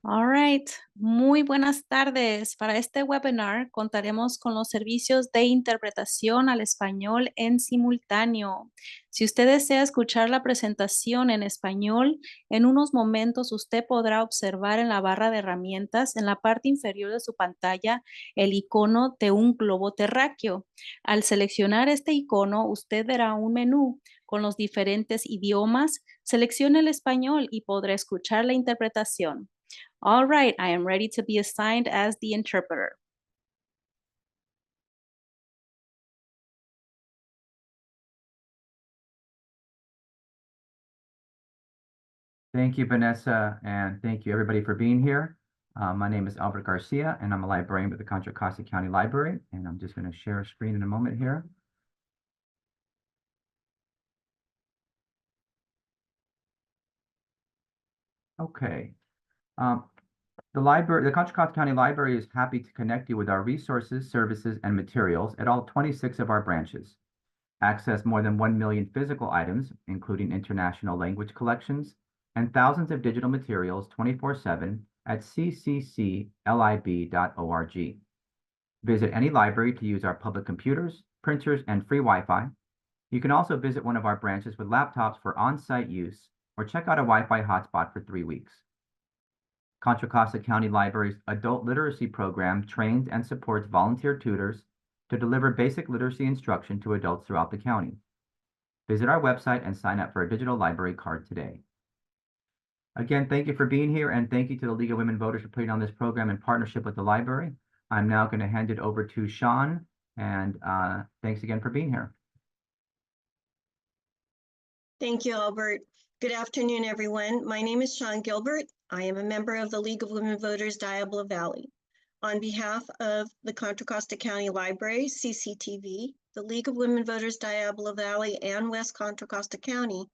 All right, muy buenas tardes. Para este webinar contaremos con los servicios de interpretación al español en simultáneo. Si usted desea escuchar la presentación en español, en unos momentos usted podrá observar en la barra de herramientas en la parte inferior de su pantalla el icono de un globo terráqueo. Al seleccionar este icono, usted verá un menú con los diferentes idiomas. Seleccione el español y podrá escuchar la interpretación. All right, I am ready to be assigned as the interpreter. Thank you, Vanessa, and thank you everybody for being here. My name is Albert Garcia, and I'm a librarian with the Contra Costa County Library, and I'm just going to share a screen in a moment here. Okay. The Contra Costa County Library is happy to connect you with our resources, services, and materials at all 26 of our branches. Access more than 1 million physical items, including international language collections, and thousands of digital materials 24/7 at ccclib.org. Visit any library to use our public computers, printers, and free Wi-Fi. You can also visit one of our branches with laptops for on-site use or check out a Wi-Fi hotspot for 3 weeks. Contra Costa County Library's adult literacy program trains and supports volunteer tutors to deliver basic literacy instruction to adults throughout the county. Visit our website and sign up for a digital library card today. Again, thank you for being here, and thank you to the League of Women Voters for putting on this program in partnership with the library. I'm now going to hand it over to Sean, and thanks again for being here. Thank you, Albert. Good afternoon, everyone. My name is Sean Gilbert. I am a member of the League of Women Voters Diablo Valley. On behalf of the Contra Costa County Library, CCTV, the League of Women Voters Diablo Valley and West Contra Costa County,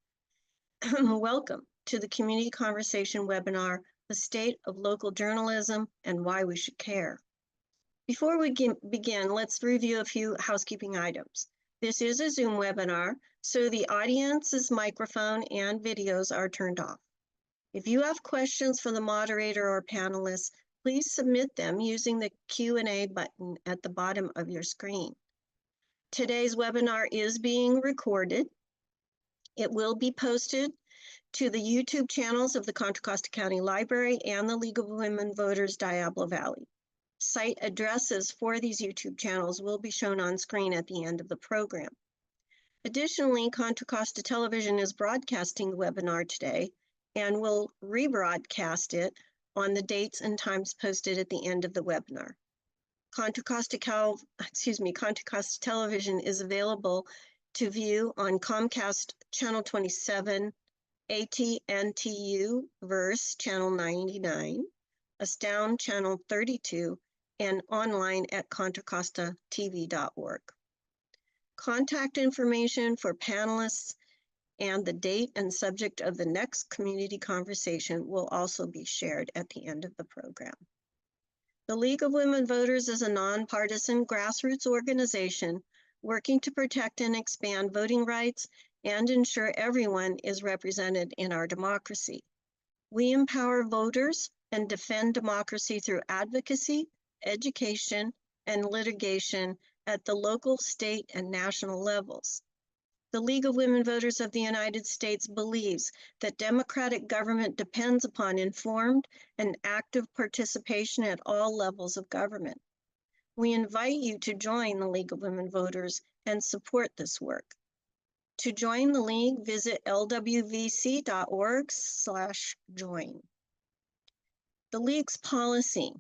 welcome to the Community Conversation webinar, The State of Local Journalism and Why We Should Care. Before we begin, let's review a few housekeeping items. This is a Zoom webinar, so the audience's microphone and videos are turned off. If you have questions for the moderator or panelists, please submit them using the Q&A button at the bottom of your screen. Today's webinar is being recorded. It will be posted to the YouTube channels of the Contra Costa County Library and the League of Women Voters Diablo Valley. Site addresses for these YouTube channels will be shown on screen at the end of the program. Additionally, Contra Costa Television is broadcasting the webinar today and will rebroadcast it on the dates and times posted at the end of the webinar. Contra Costa Television is available to view on Comcast Channel 27, AT&TU Verse Channel 99, Astound Channel 32, and online at contracostatv.org. Contact information for panelists and the date and subject of the next community conversation will also be shared at the end of the program. The League of Women Voters is a nonpartisan grassroots organization working to protect and expand voting rights and ensure everyone is represented in our democracy. We empower voters and defend democracy through advocacy, education, and litigation at the local, state, and national levels. The League of Women Voters of the United States believes that democratic government depends upon informed and active participation at all levels of government. We invite you to join the League of Women Voters and support this work. To join the League, visit lwvc.org/join. The League's policy.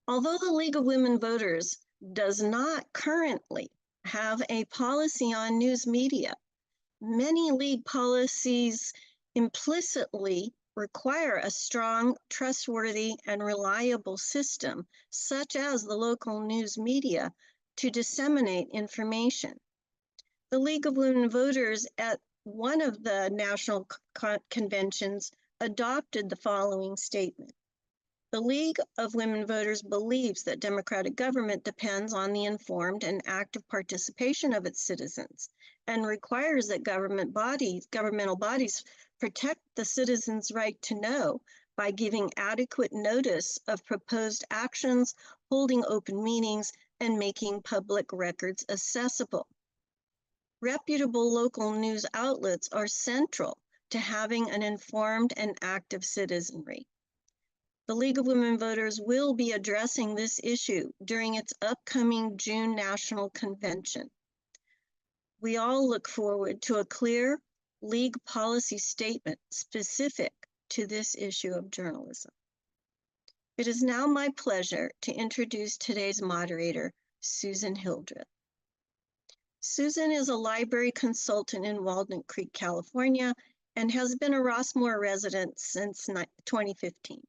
Although the League of Women Voters does not currently have a policy on news media, many League policies implicitly require a strong, trustworthy, and reliable system, such as the local news media, to disseminate information. The League of Women Voters at one of the national conventions adopted the following statement. The League of Women Voters believes that democratic government depends on the informed and active participation of its citizens and requires that governmental bodies protect the citizens' right to know by giving adequate notice of proposed actions, holding open meetings, and making public records accessible. Reputable local news outlets are central to having an informed and active citizenry. The League of Women Voters will be addressing this issue during its upcoming June National Convention. We all look forward to a clear League policy statement specific to this issue of journalism. It is now my pleasure to introduce today's moderator, Susan Hildreth. Susan is a library consultant in Walnut Creek, California, and has been a Rossmore resident since 2015.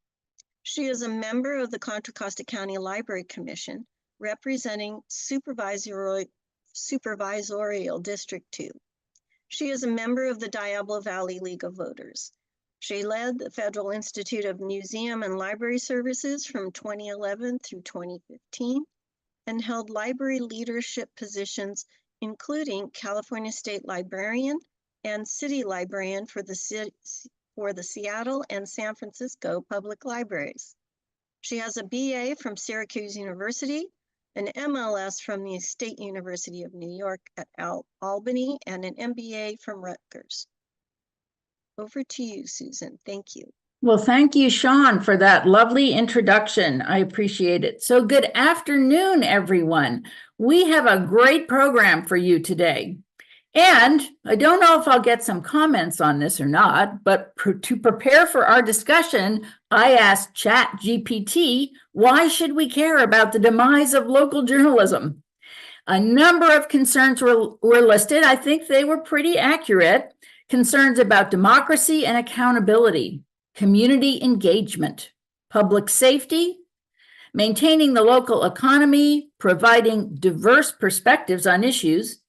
She is a member of the Contra Costa County Library Commission, representing Supervisorial District 2. She is a member of the Diablo Valley League of Voters. She led the Federal Institute of Museum and Library Services from 2011 through 2015 and held library leadership positions, including California State Librarian and City Librarian for the Seattle and San Francisco Public Libraries. She has a BA from Syracuse University, an MLS from the State University of New York at Albany, and an MBA from Rutgers. Over to you, Susan. Thank you. Well, thank you, Sean, for that lovely introduction. I appreciate it. So good afternoon, everyone. We have a great program for you today. And I don't know if I'll get some comments on this or not, but to prepare for our discussion, I asked ChatGPT, why should we care about the demise of local journalism? A number of concerns were listed. I think they were pretty accurate. Concerns about democracy and accountability, community engagement, public safety, maintaining the local economy, providing diverse perspectives on issues,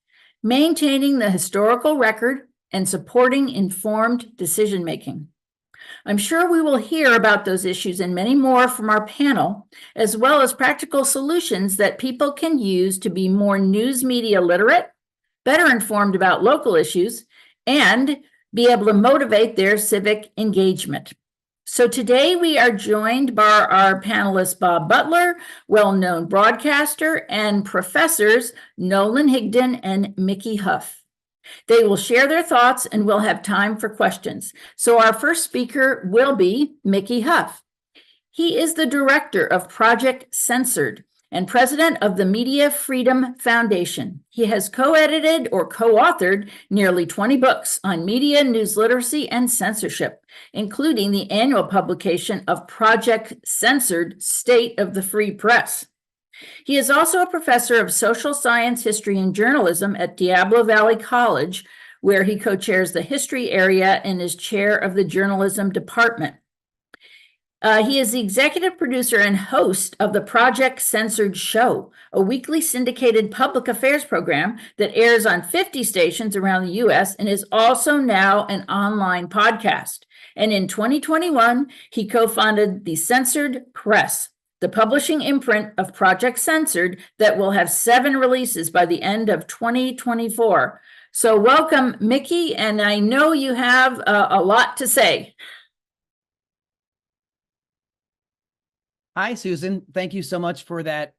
maintaining the historical record, and supporting informed decision-making. I'm sure we will hear about those issues and many more from our panel, as well as practical solutions that people can use to be more news media literate, better informed about local issues, and be able to motivate their civic engagement. So today we are joined by our panelists, Bob Butler, well-known broadcaster, and professors Nolan Higdon and Mickey Huff. They will share their thoughts and we'll have time for questions. So our first speaker will be Mickey Huff. He is the director of Project Censored and president of the Media Freedom Foundation. He has co-edited or co-authored nearly 20 books on media, news literacy, and censorship, including the annual publication of Project Censored, State of the Free Press. He is also a professor of social science, history, and journalism at Diablo Valley College, where he co-chairs the history area and is chair of the journalism department. He is the executive producer and host of the Project Censored Show, a weekly syndicated public affairs program that airs on 50 stations around the U.S. and is also now an online podcast. And in 2021, he co-founded the Censored Press, the publishing imprint of Project Censored that will have 7 releases by the end of 2024. So welcome, Mickey, and I know you have a lot to say. Hi, Susan. Thank you so much for that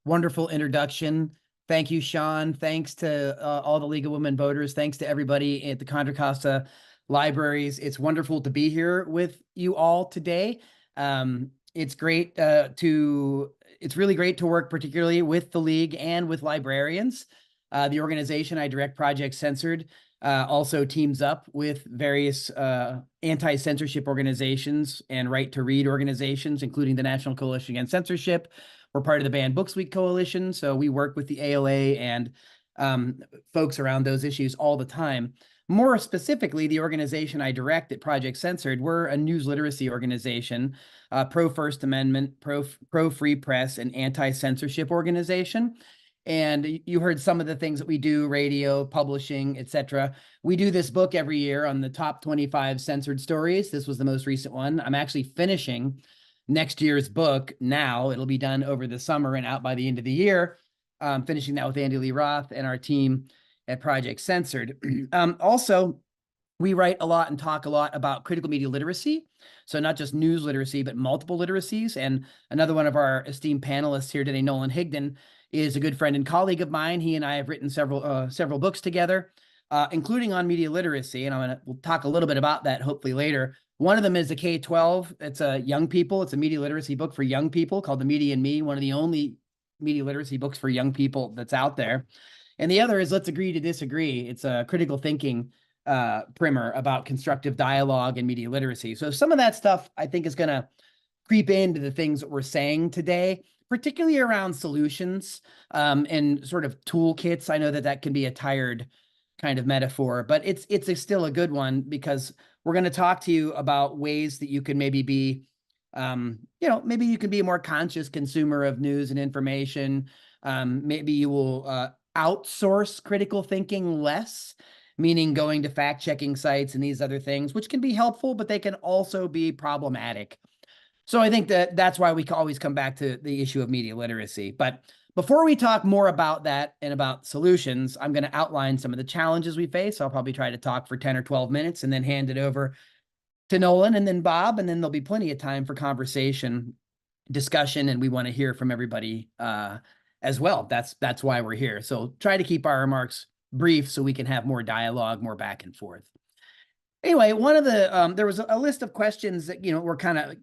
wonderful introduction. Thank you, Sean. Thanks to all the League of Women Voters. Thanks to everybody at the Contra Costa Libraries. It's wonderful to be here with you all today. It's really great to work particularly with the League and with librarians. The organization I direct, Project Censored, also teams up with various anti-censorship organizations and right-to-read organizations, including the National Coalition Against Censorship. We're part of the Banned Books Week Coalition, so we work with the ALA and folks around those issues all the time. More specifically, the organization I direct at Project Censored, we're a news literacy organization, pro-First Amendment, pro-free press, and anti-censorship organization. And you heard some of the things that we do, radio, publishing, etc. We do this book every year on the top 25 censored stories. This was the most recent one. I'm actually finishing next year's book now. It'll be done over the summer and out by the end of the year. Finishing that with Andy Lee Roth and our team at Project Censored. Also, We write a lot and talk a lot about critical media literacy. So not just news literacy, but multiple literacies. And another one of our esteemed panelists here today, Nolan Higdon, is a good friend and colleague of mine. He and I have written several books together, including on media literacy. And we'll talk a little bit about that hopefully later. One of them is the K-12. It's a young people. It's a media literacy book for young people called The Media and Me, one of the only media literacy books for young people that's out there. And the other is Let's Agree to Disagree. It's a critical thinking primer about constructive dialogue and media literacy. So some of that stuff I think is going to creep into the things that we're saying today, particularly around solutions and sort of toolkits. I know that can be a tired kind of metaphor, but it's still a good one, because we're going to talk to you about ways that you can maybe be, maybe you can be a more conscious consumer of news and information. Maybe you will outsource critical thinking less, meaning going to fact-checking sites and these other things, which can be helpful, but they can also be problematic. So I think that's why we always come back to the issue of media literacy. But before we talk more about that and about solutions, I'm going to outline some of the challenges we face. I'll probably try to talk for 10 or 12 minutes and then hand it over to Nolan and then Bob, and then there'll be plenty of time for discussion, and we want to hear from everybody as well. That's why we're here. So try to keep our remarks brief so we can have more dialogue, more back and forth. Anyway, one of the there was a list of questions that were kind of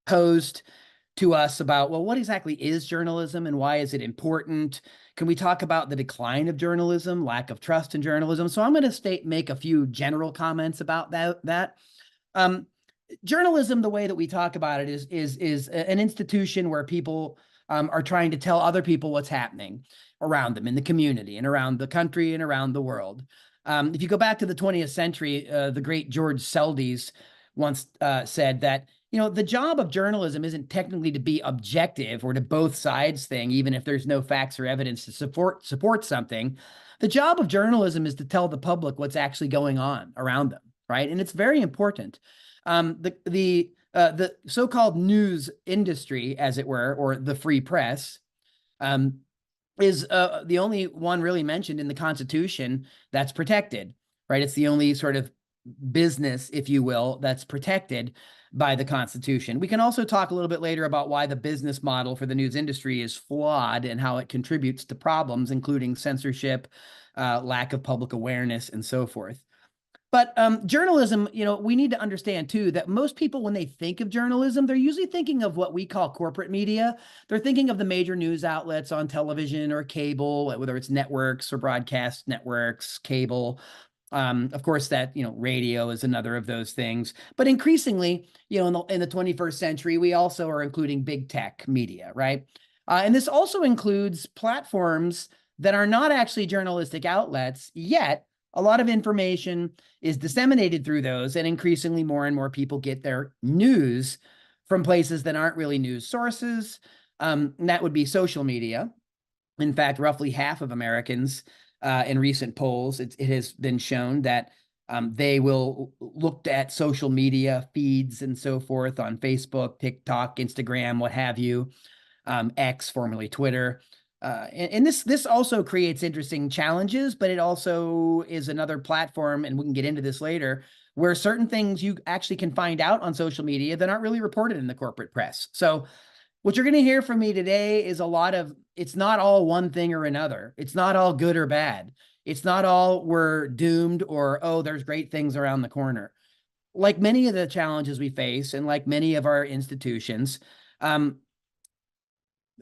posed to us about, well, what exactly is journalism and why is it important? Can we talk about the decline of journalism, lack of trust in journalism? So I'm going to make a few general comments about that. Journalism, the way that we talk about it, is an institution where people are trying to tell other people what's happening around them in the community and around the country and around the world. If you go back to the 20th century, the great George Seldes once said that, the job of journalism isn't technically to be objective or to both sides thing, even if there's no facts or evidence to support something. The job of journalism is to tell the public what's actually going on around them, right? And it's very important. The so-called news industry, as it were, or the free press, is the only one really mentioned in the Constitution that's protected, right? It's the only sort of business, if you will, that's protected by the Constitution. We can also talk a little bit later about why the business model for the news industry is flawed and how it contributes to problems, including censorship, lack of public awareness, and so forth. But journalism, we need to understand, too, that most people, when they think of journalism, they're usually thinking of what we call corporate media. They're thinking of the major news outlets on television or cable, whether it's networks or broadcast networks, cable. Of course, that, radio is another of those things. But increasingly, in the 21st century, we also are including big tech media, right? And this also includes platforms that are not actually journalistic outlets, yet a lot of information is disseminated through those, and increasingly more and more people get their news from places that aren't really news sources. And that would be social media. In fact, roughly half of Americans in recent polls, it has been shown that they will look at social media feeds and so forth on Facebook, TikTok, Instagram, what have you, X, formerly Twitter. And this also creates interesting challenges, but it also is another platform, and we can get into this later, where certain things you actually can find out on social media that aren't really reported in the corporate press. So what you're going to hear from me today is it's not all one thing or another. It's not all good or bad. It's not all we're doomed or, oh, there's great things around the corner. Like many of the challenges we face and like many of our institutions,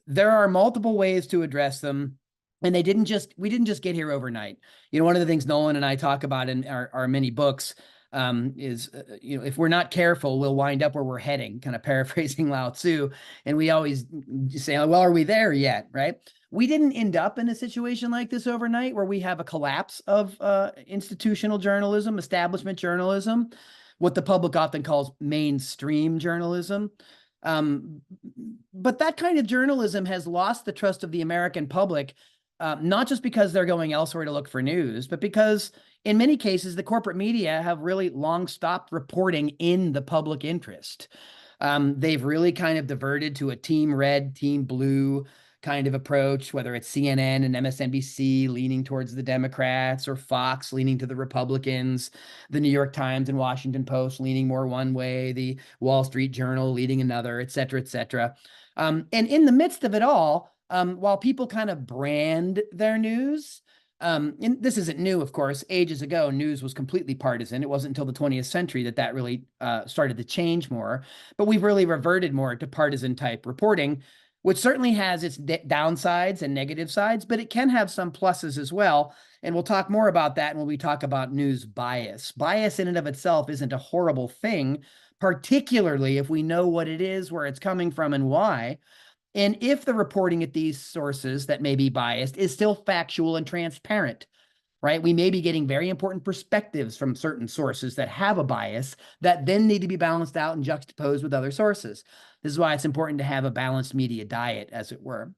there are multiple ways to address them, and we didn't just get here overnight. One of the things Nolan and I talk about in our many books is, if we're not careful, we'll wind up where we're heading, kind of paraphrasing Lao Tzu. And we always say, well, are we there yet, right? We didn't end up in a situation like this overnight where we have a collapse of institutional journalism, establishment journalism, what the public often calls mainstream journalism. But that kind of journalism has lost the trust of the American public, not just because they're going elsewhere to look for news, but because in many cases, the corporate media have really long stopped reporting in the public interest. They've really kind of diverted to a team red, team blue kind of approach, whether it's CNN and MSNBC leaning towards the Democrats, or Fox leaning to the Republicans, the New York Times and Washington Post leaning more one way, the Wall Street Journal leading another, et cetera, et cetera. And in the midst of it all, while people kind of brand their news, and this isn't new, of course. Ages ago, news was completely partisan. It wasn't until the 20th century that that really started to change more. But we've really reverted more to partisan type reporting, which certainly has its downsides and negative sides, but it can have some pluses as well. And we'll talk more about that when we talk about news bias. Bias in and of itself isn't a horrible thing, particularly if we know what it is, where it's coming from, and why. And if the reporting at these sources that may be biased is still factual and transparent, right? We may be getting very important perspectives from certain sources that have a bias that then need to be balanced out and juxtaposed with other sources. This is why it's important to have a balanced media diet, as it were.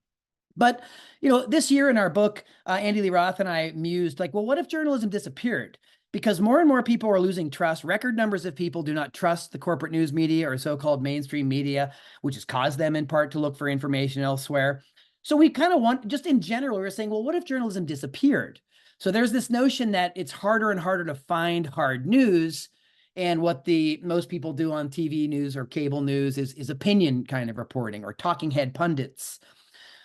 But, this year in our book, Andy Lee Roth and I mused, like, well, what if journalism disappeared? Because more and more people are losing trust. Record numbers of people do not trust the corporate news media or so-called mainstream media, which has caused them in part to look for information elsewhere. So we kind of want, just in general, we're saying, well, what if journalism disappeared? So there's this notion that it's harder and harder to find hard news. And what most people do on TV news or cable news is opinion kind of reporting or talking head pundits.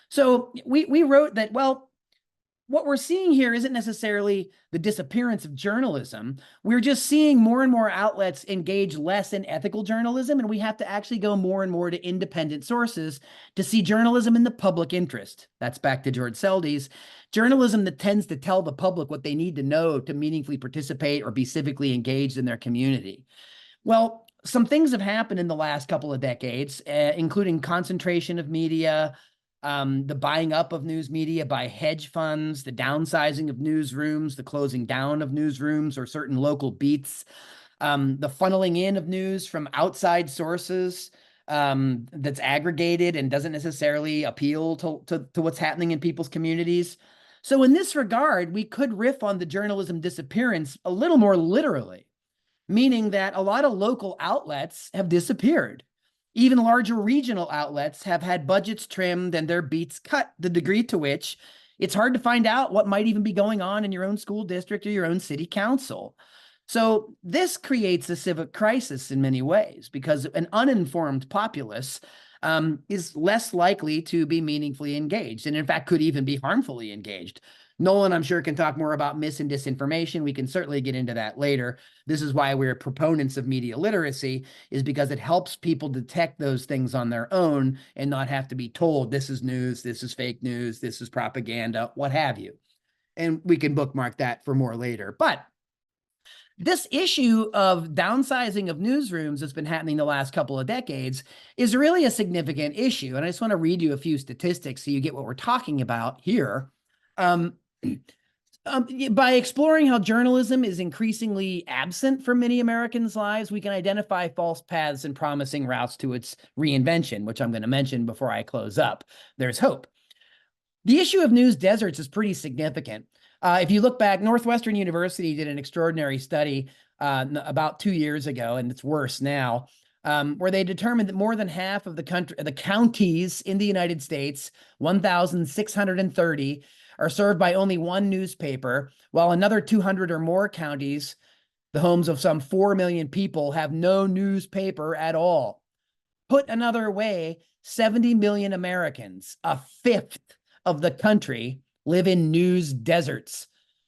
So we wrote that, well, what we're seeing here isn't necessarily the disappearance of journalism. We're just seeing more and more outlets engage less in ethical journalism, and we have to actually go more and more to independent sources to see journalism in the public interest. That's back to George Seldes. Journalism that tends to tell the public what they need to know to meaningfully participate or be civically engaged in their community. Well, some things have happened in the last couple of decades, including concentration of media, the buying up of news media by hedge funds, the downsizing of newsrooms, the closing down of newsrooms or certain local beats, the funneling in of news from outside sources that's aggregated and doesn't necessarily appeal to what's happening in people's communities. So in this regard, we could riff on the journalism disappearance a little more literally, meaning that a lot of local outlets have disappeared. Even larger regional outlets have had budgets trimmed and their beats cut, the degree to which it's hard to find out what might even be going on in your own school district or your own city council. So this creates a civic crisis in many ways, because an uninformed populace is less likely to be meaningfully engaged, and in fact could even be harmfully engaged. Nolan, I'm sure, can talk more about mis and disinformation. We can certainly get into that later. This is why we're proponents of media literacy, is because it helps people detect those things on their own and not have to be told, this is news, this is fake news, this is propaganda, what have you. And we can bookmark that for more later. But this issue of downsizing of newsrooms that's been happening the last couple of decades is really a significant issue. And I just want to read you a few statistics so you get what we're talking about here. By exploring how journalism is increasingly absent from many Americans' lives, we can identify false paths and promising routes to its reinvention, which I'm going to mention before I close up. There's hope. The issue of news deserts is pretty significant. If you look back, Northwestern University did an extraordinary study about 2 years ago, and it's worse now, where they determined that more than half of the counties in the United States, 1,630, are served by only one newspaper, while another 200 or more counties, the homes of some 4 million people, have no newspaper at all. Put another way, 70 million Americans, a fifth of the country, live in news deserts,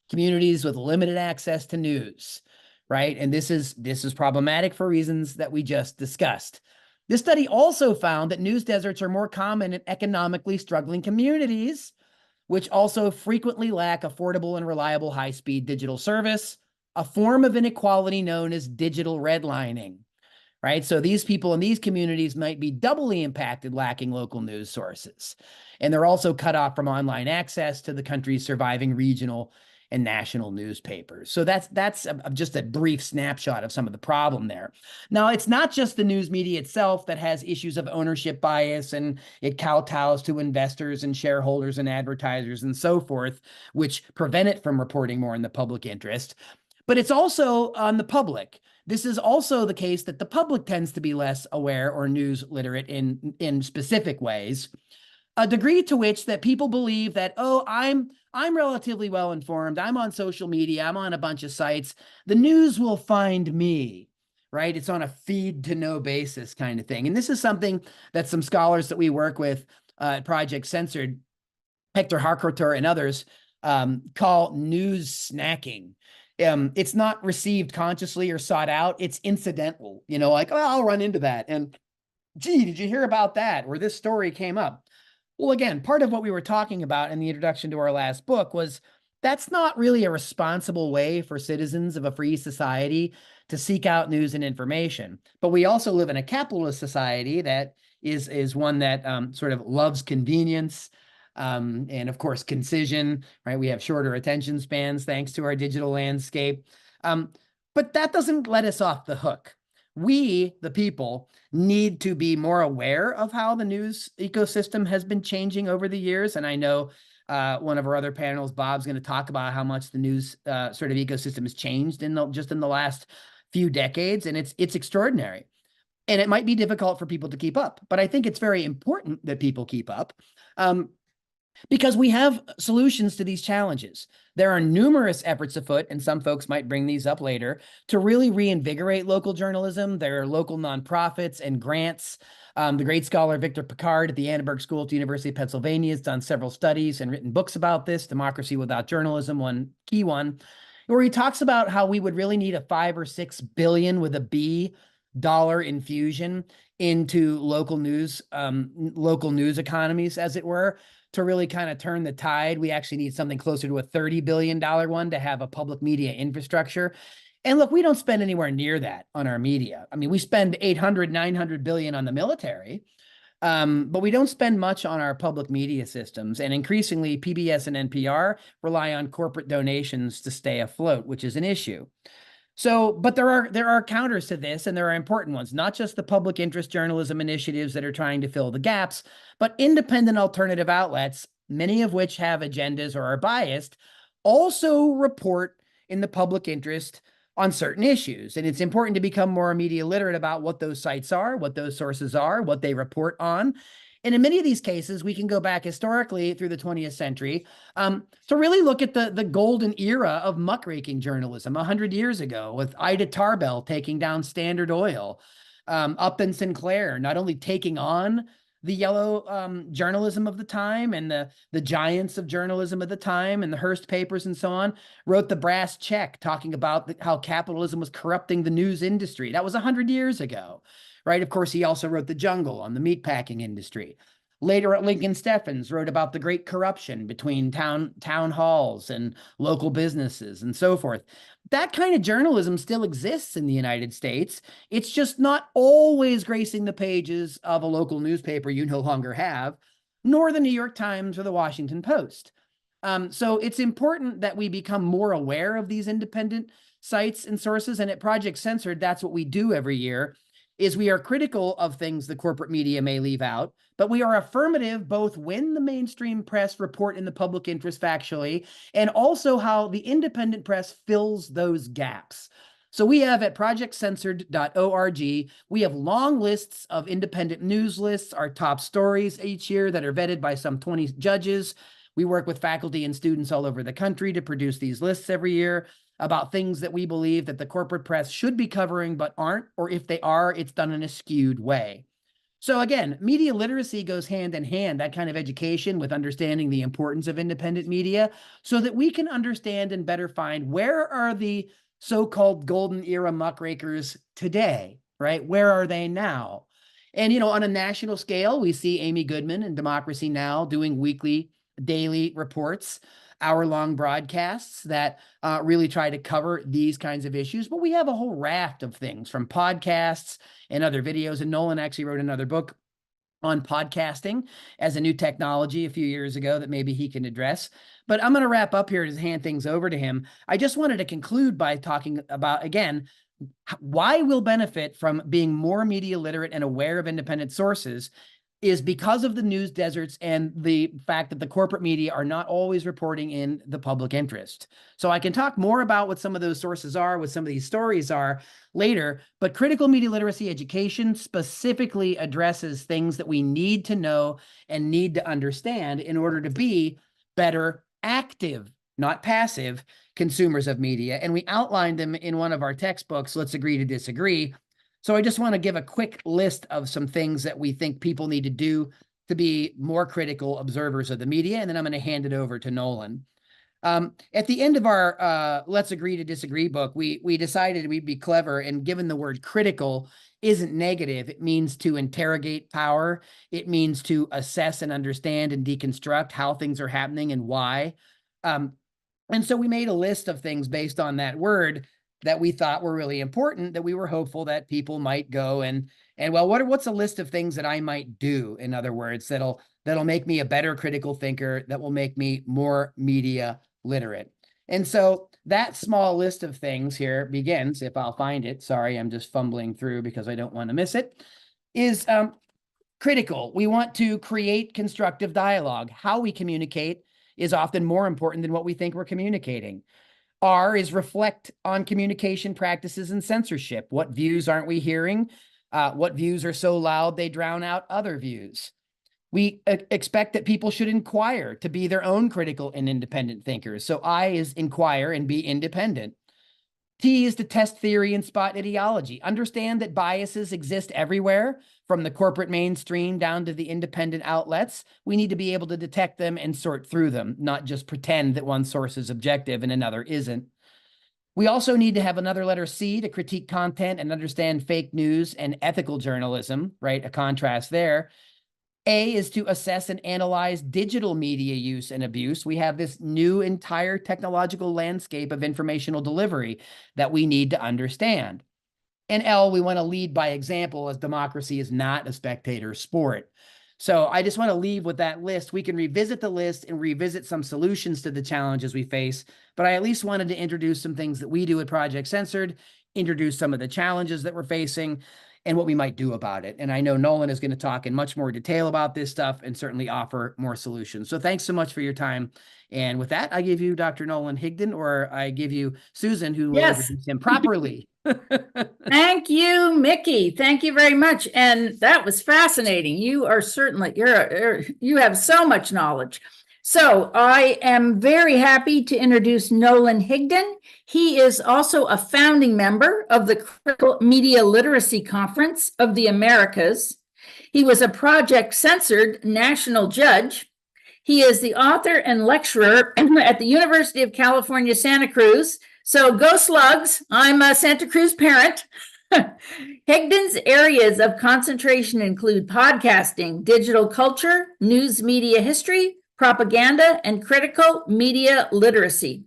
communities with limited access to news, right? And this is problematic for reasons that we just discussed. This study also found that news deserts are more common in economically struggling communities, which also frequently lack affordable and reliable high-speed digital service, a form of inequality known as digital redlining, right? So these people in these communities might be doubly impacted, lacking local news sources. And they're also cut off from online access to the country's surviving regional and national newspapers. So that's just a brief snapshot of some of the problem there. Now, it's not just the news media itself that has issues of ownership bias, and it kowtows to investors and shareholders and advertisers and so forth, which prevent it from reporting more in the public interest. But it's also on the public. This is also the case that the public tends to be less aware or news literate in specific ways. a degree to which that people believe that, oh, I'm relatively well informed. I'm on social media. I'm on a bunch of sites. The news will find me, right? It's on a feed to know basis kind of thing. And this is something that some scholars that we work with at Project Censored, Hector Harcourteur and others, call news snacking. It's not received consciously or sought out. It's incidental, like, oh, I'll run into that. And gee, did you hear about that? Or this story came up. Well, again, part of what we were talking about in the introduction to our last book was that's not really a responsible way for citizens of a free society to seek out news and information. But we also live in a capitalist society that is one that sort of loves convenience, and of course, concision, right? We have shorter attention spans thanks to our digital landscape. But that doesn't let us off the hook. We, the people, need to be more aware of how the news ecosystem has been changing over the years. And I know one of our other panels, Bob's going to talk about how much the news sort of ecosystem has changed just in the last few decades. And it's extraordinary. And it might be difficult for people to keep up, but I think it's very important that people keep up. Because we have solutions to these challenges. There are numerous efforts afoot, and some folks might bring these up later, to really reinvigorate local journalism. There are local nonprofits and grants. The great scholar Victor Pickard at the Annenberg School at the University of Pennsylvania has done several studies and written books about this, Democracy Without Journalism, one key one, where he talks about how we would really need a 5 or 6 billion with a B dollar infusion into local news economies, as it were, to really kind of turn the tide. We actually need something closer to a $30 billion one to have a public media infrastructure. And look, we don't spend anywhere near that on our media. I mean, we spend 800, 900 billion on the military, but we don't spend much on our public media systems. And increasingly, PBS and NPR rely on corporate donations to stay afloat, which is an issue. So, but there are counters to this, and there are important ones, not just the public interest journalism initiatives that are trying to fill the gaps, but independent alternative outlets, many of which have agendas or are biased, also report in the public interest on certain issues. And it's important to become more media literate about what those sites are, what those sources are, what they report on. And in many of these cases, we can go back historically through the 20th century to really look at the golden era of muckraking journalism 100 years ago, with Ida Tarbell taking down Standard Oil, Upton Sinclair not only taking on the yellow journalism of the time and the giants of journalism of the time and the Hearst papers and so on, wrote The Brass Check, talking about how capitalism was corrupting the news industry. That was 100 years ago. Right. Of course, he also wrote The Jungle on the meatpacking industry. Later, Lincoln Steffens wrote about the great corruption between town halls and local businesses and so forth. That kind of journalism still exists in the United States. It's just not always gracing the pages of a local newspaper you no longer have, nor the New York Times or the Washington Post. So it's important that we become more aware of these independent sites and sources. And at Project Censored, that's what we do every year. Is we are critical of things the corporate media may leave out, but we are affirmative both when the mainstream press report in the public interest factually, and also how the independent press fills those gaps. So we have at projectcensored.org, we have long lists of independent news lists, our top stories each year that are vetted by some 20 judges. We work with faculty and students all over the country to produce these lists every year about things that we believe that the corporate press should be covering but aren't, or if they are, it's done in a skewed way. So again, media literacy goes hand in hand, that kind of education with understanding the importance of independent media, so that we can understand and better find where are the so-called golden era muckrakers today, right? Where are they now? And, on a national scale, we see Amy Goodman and Democracy Now! Doing weekly, daily reports, hour-long broadcasts that really try to cover these kinds of issues. But we have a whole raft of things, from podcasts and other videos. And Nolan actually wrote another book on podcasting as a new technology a few years ago that maybe he can address. But I'm going to wrap up here to hand things over to him. I just wanted to conclude by talking about, again, why we'll benefit from being more media literate and aware of independent sources. is because of the news deserts and the fact that the corporate media are not always reporting in the public interest. So I can talk more about what some of those sources are, what some of these stories are later, but critical media literacy education specifically addresses things that we need to know and need to understand in order to be better active, not passive, consumers of media. And we outlined them in one of our textbooks, Let's Agree to Disagree. So I just want to give a quick list of some things that we think people need to do to be more critical observers of the media, and then I'm going to hand it over to Nolan. At the end of our Let's Agree to Disagree book, we decided we'd be clever, and given the word critical isn't negative, it means to interrogate power. It means to assess and understand and deconstruct how things are happening and why. And so we made a list of things based on that word that we thought were really important, that we were hopeful that people might go and well, what's a list of things that I might do, in other words, that'll make me a better critical thinker, that will make me more media literate. And so that small list of things here begins, if I'll find it, sorry, I'm just fumbling through because I don't want to miss it, is critical. We want to create constructive dialogue. How we communicate is often more important than what we think we're communicating. R is reflect on communication practices and censorship. What views aren't we hearing? What views are so loud they drown out other views? We expect that people should inquire to be their own critical and independent thinkers. So I is inquire and be independent. T is to test theory and spot ideology. Understand that biases exist everywhere, from the corporate mainstream down to the independent outlets. We need to be able to detect them and sort through them, not just pretend that one source is objective and another isn't. We also need to have another letter C to critique content and understand fake news and ethical journalism, right? A contrast there. A is to assess and analyze digital media use and abuse. We have this new entire technological landscape of informational delivery that we need to understand. And L, we want to lead by example, as democracy is not a spectator sport. So I just want to leave with that list. We can revisit the list and revisit some solutions to the challenges we face, but I at least wanted to introduce some things that we do at Project Censored, introduce some of the challenges that we're facing, and what we might do about it. And I know Nolan is going to talk in much more detail about this stuff and certainly offer more solutions. So thanks so much for your time. And with that, I give you Dr. Nolan Higdon, or I give you Susan, who will introduce him properly. Thank you, Mickey. Thank you very much. And that was fascinating. You are certainly, you have so much knowledge. So I am very happy to introduce Nolan Higdon. He is also a founding member of the Critical Media Literacy Conference of the Americas. He was a Project Censored national judge. He is the author and lecturer at the University of California, Santa Cruz. So go Slugs, I'm a Santa Cruz parent. Higdon's areas of concentration include podcasting, digital culture, news media history, propaganda, and critical media literacy.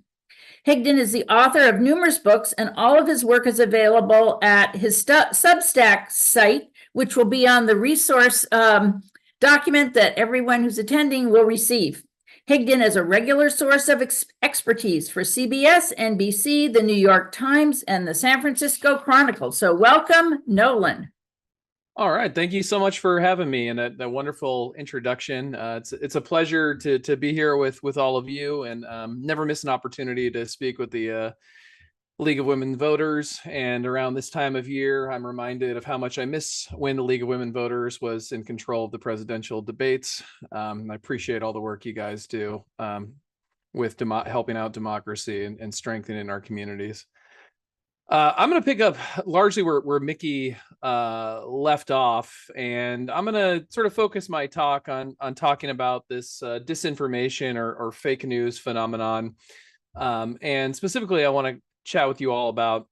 Higdon is the author of numerous books, and all of his work is available at his Substack site, which will be on the resource document that everyone who's attending will receive. Higdon is a regular source of expertise for CBS, NBC, the New York Times, and the San Francisco Chronicle. So welcome, Nolan. All right. Thank you so much for having me and that wonderful introduction. It's a pleasure to be here with all of you, and never miss an opportunity to speak with the League of Women Voters. And around this time of year, I'm reminded of how much I miss when the League of Women Voters was in control of the presidential debates. I appreciate all the work you guys do with helping out democracy and strengthening our communities. I'm going to pick up largely where Mickey left off, and I'm going to sort of focus my talk on talking about this disinformation or fake news phenomenon. And specifically, I want to chat with you all about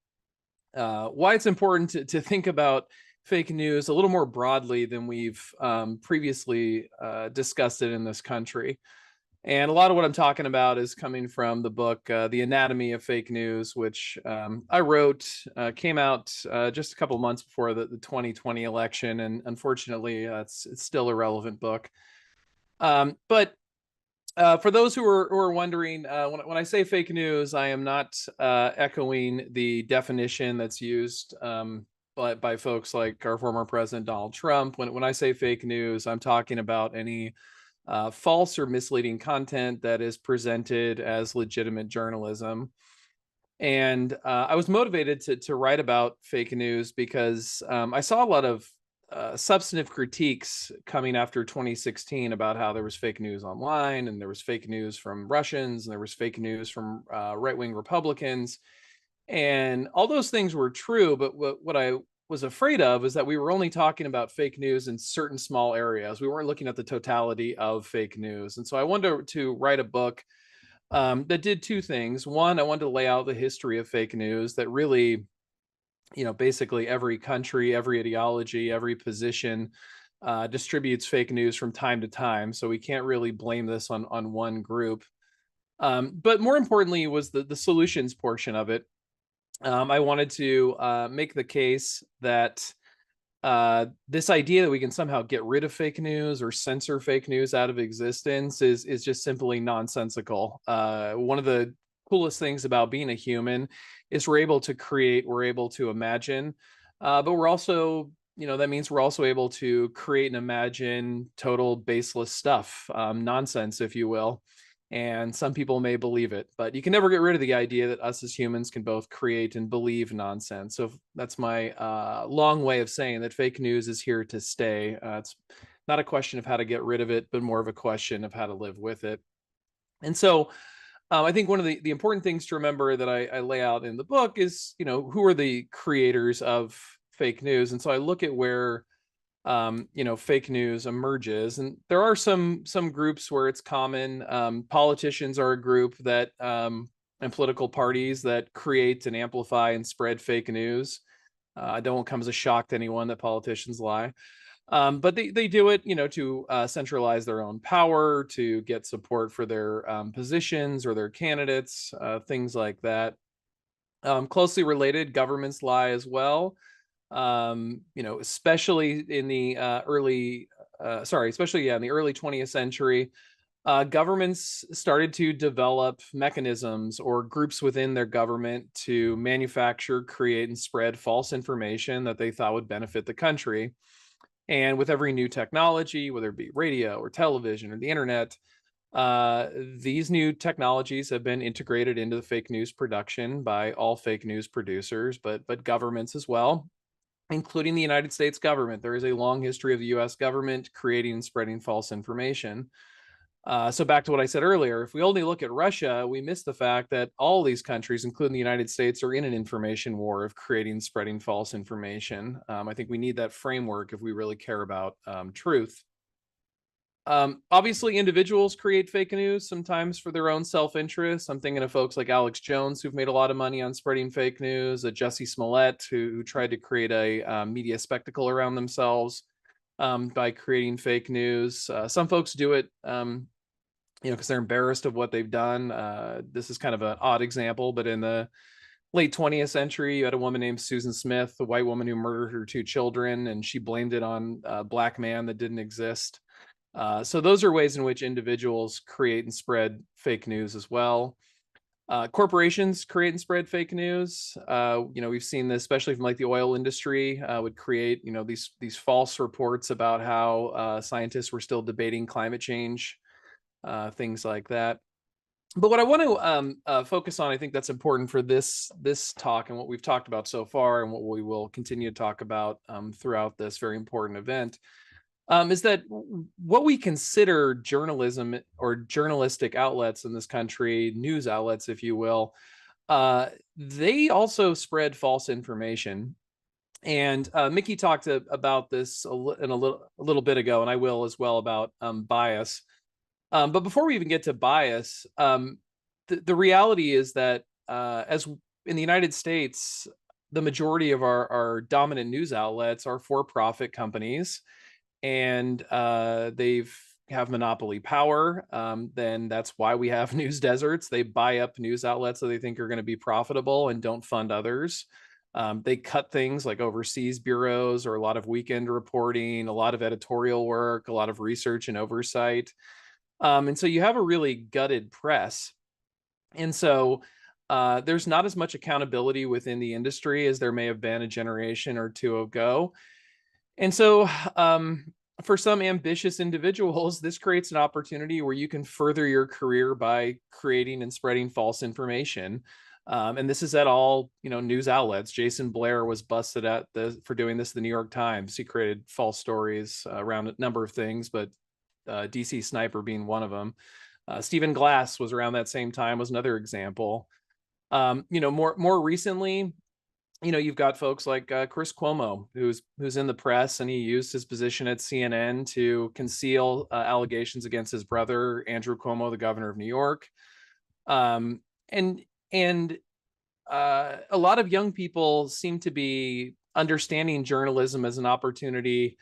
why it's important to think about fake news a little more broadly than we've previously discussed it in this country. And a lot of what I'm talking about is coming from the book, The Anatomy of Fake News, which I wrote, came out just a couple of months before the 2020 election. And unfortunately, it's still a relevant book. But for those who are wondering, when I say fake news, I am not echoing the definition that's used by folks like our former president, Donald Trump. When I say fake news, I'm talking about any false or misleading content that is presented as legitimate journalism. And I was motivated to write about fake news because I saw a lot of substantive critiques coming after 2016 about how there was fake news online, and there was fake news from Russians, and there was fake news from right-wing Republicans. And all those things were true, but what I was afraid of is that we were only talking about fake news in certain small areas. We weren't looking at the totality of fake news. And so I wanted to write a book that did two things. One, I wanted to lay out the history of fake news, that really, basically every country, every ideology, every position distributes fake news from time to time. So we can't really blame this on one group. But more importantly was the solutions portion of it. I wanted to make the case that this idea that we can somehow get rid of fake news or censor fake news out of existence is just simply nonsensical. One of the coolest things about being a human is we're able to create, we're able to imagine, but we're also, that means we're also able to create and imagine total baseless stuff, nonsense, if you will. And some people may believe it, but you can never get rid of the idea that us as humans can both create and believe nonsense. So that's my long way of saying that fake news is here to stay. It's not a question of how to get rid of it, but more of a question of how to live with it. And so I think one of the important things to remember that I lay out in the book is, who are the creators of fake news? And so I look at where fake news emerges, and there are some groups where it's common. Politicians are a group that and political parties that create and amplify and spread fake news. I don't come as a shock to anyone that politicians lie, but they do it to centralize their own power, to get support for their positions or their candidates, things like that. Closely related, governments lie as well. Especially in the early 20th century, governments started to develop mechanisms or groups within their government to manufacture, create, and spread false information that they thought would benefit the country. And with every new technology, whether it be radio or television or the internet, these new technologies have been integrated into the fake news production by all fake news producers, but governments as well, including the United States government. There is a long history of the US government creating and spreading false information. So back to what I said earlier, if we only look at Russia, we miss the fact that all these countries, including the United States, are in an information war of creating and spreading false information. I think we need that framework if we really care about truth. Obviously, individuals create fake news sometimes for their own self-interest. I'm thinking of folks like Alex Jones, who've made a lot of money on spreading fake news, Jussie Smollett, who tried to create a media spectacle around themselves by creating fake news. Some folks do it, because they're embarrassed of what they've done. This is kind of an odd example, but in the late 20th century, you had a woman named Susan Smith, a white woman who murdered her 2 children, and she blamed it on a black man that didn't exist. So those are ways in which individuals create and spread fake news as well. Corporations create and spread fake news. We've seen this, especially from like the oil industry, would create, these false reports about how scientists were still debating climate change, things like that. But what I want to focus on, I think that's important for this talk and what we've talked about so far, and what we will continue to talk about throughout this very important event, is that what we consider journalism or journalistic outlets in this country, news outlets, if you will, they also spread false information. And Mickey talked about this a little bit ago, and I will as well, about bias. But before we even get to bias, the reality is that as in the United States, the majority of our dominant news outlets are for-profit companies, and they have monopoly power. Then that's why we have news deserts. They buy up news outlets that they think are going to be profitable and don't fund others. They cut things like overseas bureaus, or a lot of weekend reporting, a lot of editorial work, a lot of research and oversight. And so you have a really gutted press. And so there's not as much accountability within the industry as there may have been a generation or two ago. And so for some ambitious individuals, this creates an opportunity where you can further your career by creating and spreading false information. And this is at all, news outlets. Jason Blair was busted for doing this at the New York Times. He created false stories around a number of things, but DC Sniper being one of them. Stephen Glass was around that same time, was another example. More recently, you've got folks like Chris Cuomo, who's in the press, and he used his position at CNN to conceal allegations against his brother, Andrew Cuomo, the governor of New York. And a lot of young people seem to be understanding journalism as an opportunity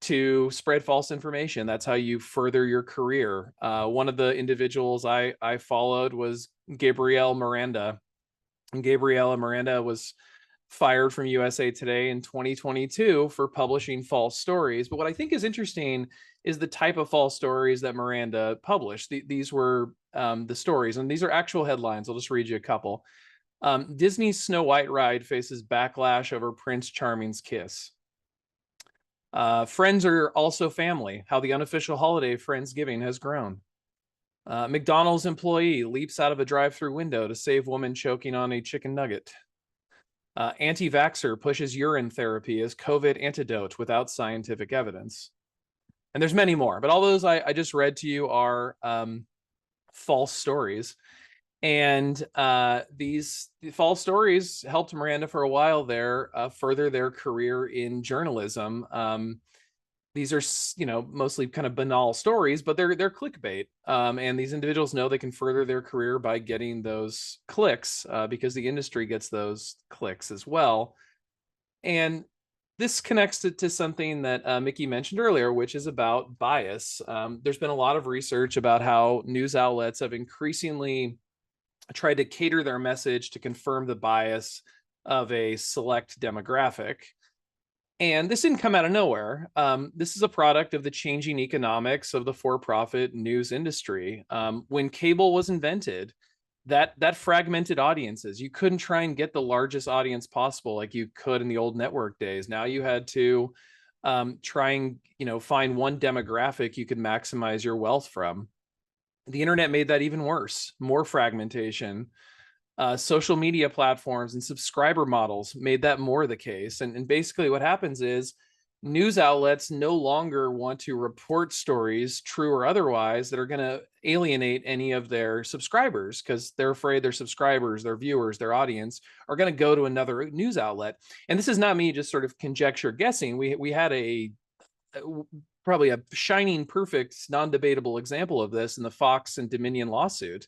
to spread false information. That's how you further your career. One of the individuals I followed was Gabrielle Miranda. And Gabriella Miranda was fired from USA Today in 2022 for publishing false stories. But what I think is interesting is the type of false stories that Miranda published. These were the stories, and these are actual headlines. I'll just read you a couple. Disney's Snow White ride faces backlash over Prince Charming's kiss. Friends are also family, how the unofficial holiday Friendsgiving has grown. McDonald's employee leaps out of a drive-through window to save woman choking on a chicken nugget. Anti-vaxxer pushes urine therapy as COVID antidote without scientific evidence. And there's many more, but all those I just read to you are false stories. And these false stories helped Miranda for a while there further their career in journalism. These are, mostly kind of banal stories, but they're clickbait. And these individuals know they can further their career by getting those clicks because the industry gets those clicks as well. And this connects to something that Mickey mentioned earlier, which is about bias. There's been a lot of research about how news outlets have increasingly tried to cater their message to confirm the bias of a select demographic. And this didn't come out of nowhere. This is a product of the changing economics of the for-profit news industry. When cable was invented, that fragmented audiences. You couldn't try and get the largest audience possible like you could in the old network days. Now you had to try and find one demographic you could maximize your wealth from. The internet made that even worse, more fragmentation. Social media platforms and subscriber models made that more the case. And basically what happens is news outlets no longer want to report stories, true or otherwise, that are going to alienate any of their subscribers because they're afraid their subscribers, their viewers, their audience are going to go to another news outlet. And this is not me just sort of conjecture guessing. We had probably a shining, perfect, non-debatable example of this in the Fox and Dominion lawsuit,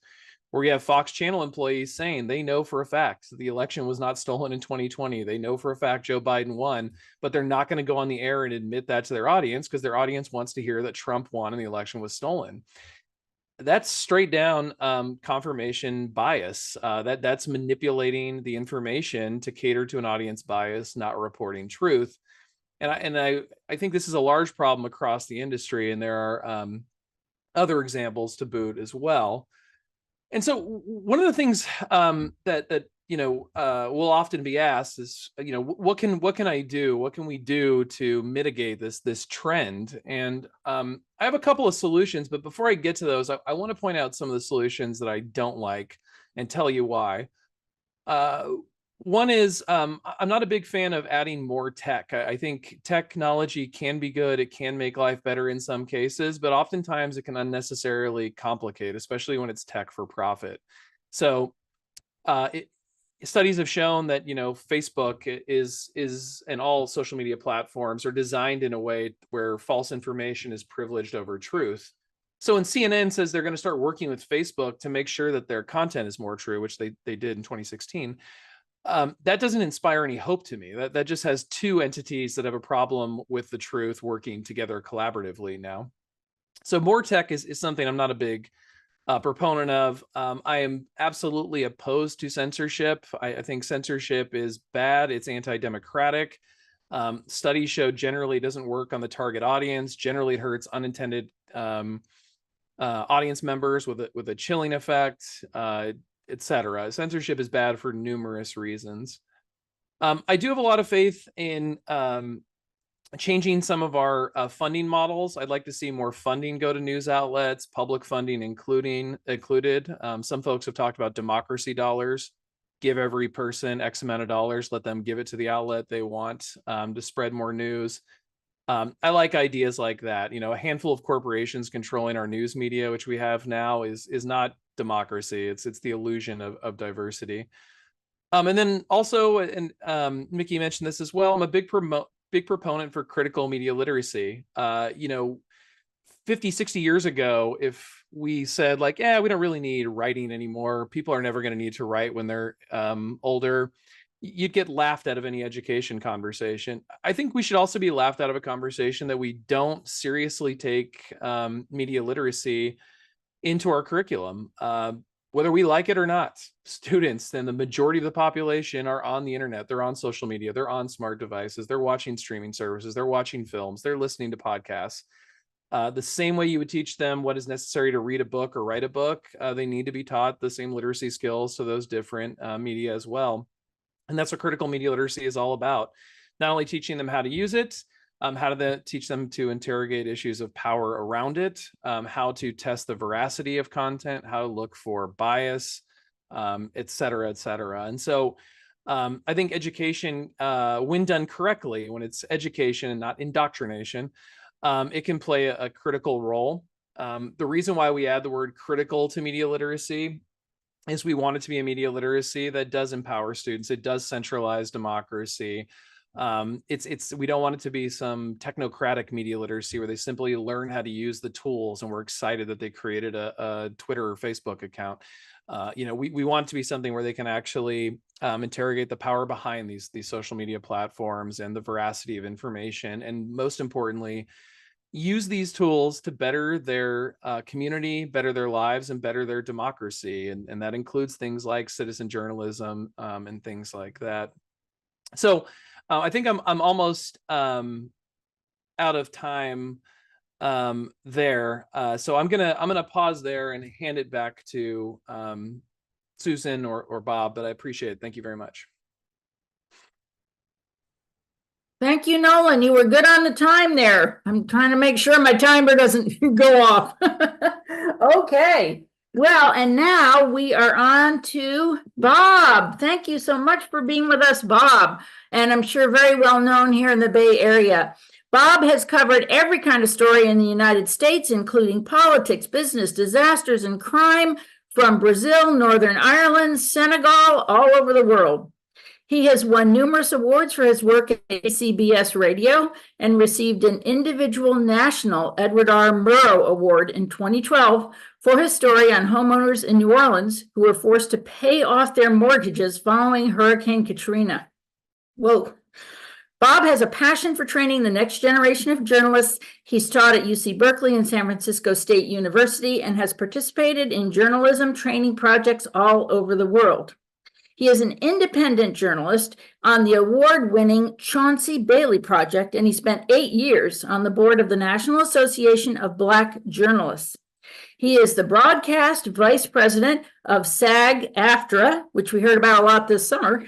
where you have Fox Channel employees saying they know for a fact the election was not stolen in 2020. They know for a fact Joe Biden won, but they're not going to go on the air and admit that to their audience because their audience wants to hear that Trump won and the election was stolen. That's straight down confirmation bias. That's manipulating the information to cater to an audience bias, not reporting truth. And I think this is a large problem across the industry, and there are other examples to boot as well. And so one of the things that will often be asked is, what can I do? What can we do to mitigate this trend? And I have a couple of solutions, but before I get to those, I want to point out some of the solutions that I don't like and tell you why. One is I'm not a big fan of adding more tech. I think technology can be good. It can make life better in some cases, but oftentimes it can unnecessarily complicate, especially when it's tech for profit. So studies have shown that, Facebook is and all social media platforms are designed in a way where false information is privileged over truth. So when CNN says they're going to start working with Facebook to make sure that their content is more true, which they did in 2016, that doesn't inspire any hope to me. That just has two entities that have a problem with the truth working together collaboratively now. So more tech is something I'm not a big proponent of. I am absolutely opposed to censorship. I think censorship is bad. It's anti-democratic. Studies show generally it doesn't work on the target audience. Generally, it hurts unintended audience members with a chilling effect. etc. Censorship is bad for numerous reasons. I do have a lot of faith in changing some of our funding models. I'd like to see more funding go to news outlets, public funding included. Some folks have talked about democracy dollars. Give every person X amount of dollars, let them give it to the outlet they want to spread more news. I like ideas like that. A handful of corporations controlling our news media, which we have now, is not democracy. It's the illusion of diversity. And then also, and Mickey mentioned this as well, I'm a big proponent for critical media literacy. 50, 60 years ago, if we said like, we don't really need writing anymore, people are never going to need to write when they're older, you'd get laughed out of any education conversation. I think we should also be laughed out of a conversation that we don't seriously take media literacy into our curriculum. Whether we like it or not, students and the majority of the population are on the internet. They're on social media. They're on smart devices. They're watching streaming services. They're watching films. They're listening to podcasts. The same way you would teach them what is necessary to read a book or write a book, they need to be taught the same literacy skills to those different media as well. And that's what critical media literacy is all about. Not only teaching them how to use it, how to teach them to interrogate issues of power around it, how to test the veracity of content, how to look for bias, et cetera, et cetera. And so I think education, when done correctly, when it's education and not indoctrination, it can play a critical role. The reason why we add the word critical to media literacy is we want it to be a media literacy that does empower students. It does centralize democracy. We don't want it to be some technocratic media literacy where they simply learn how to use the tools and we're excited that they created a Twitter or Facebook account. We want it to be something where they can actually interrogate the power behind these social media platforms and the veracity of information, and most importantly, use these tools to better their community, better their lives, and better their democracy. And that includes things like citizen journalism and things like that. So I think I'm almost out of time there. So I'm gonna pause there and hand it back to Susan or Bob, but I appreciate it. Thank you very much. Thank you, Nolan. You were good on the time there. I'm trying to make sure my timer doesn't go off. Okay. Well, and now we are on to Bob. Thank you so much for being with us, Bob. And I'm sure very well known here in the Bay Area. Bob has covered every kind of story in the United States, including politics, business, disasters, and crime from Brazil, Northern Ireland, Senegal, all over the world. He has won numerous awards for his work at CBS Radio and received an individual national Edward R. Murrow Award in 2012 for his story on homeowners in New Orleans who were forced to pay off their mortgages following Hurricane Katrina. Whoa. Bob has a passion for training the next generation of journalists. He's taught at UC Berkeley and San Francisco State University and has participated in journalism training projects all over the world. He is an independent journalist on the award-winning Chauncey Bailey Project, and he spent 8 years on the board of the National Association of Black Journalists. He is the broadcast vice president of SAG-AFTRA, which we heard about a lot this summer.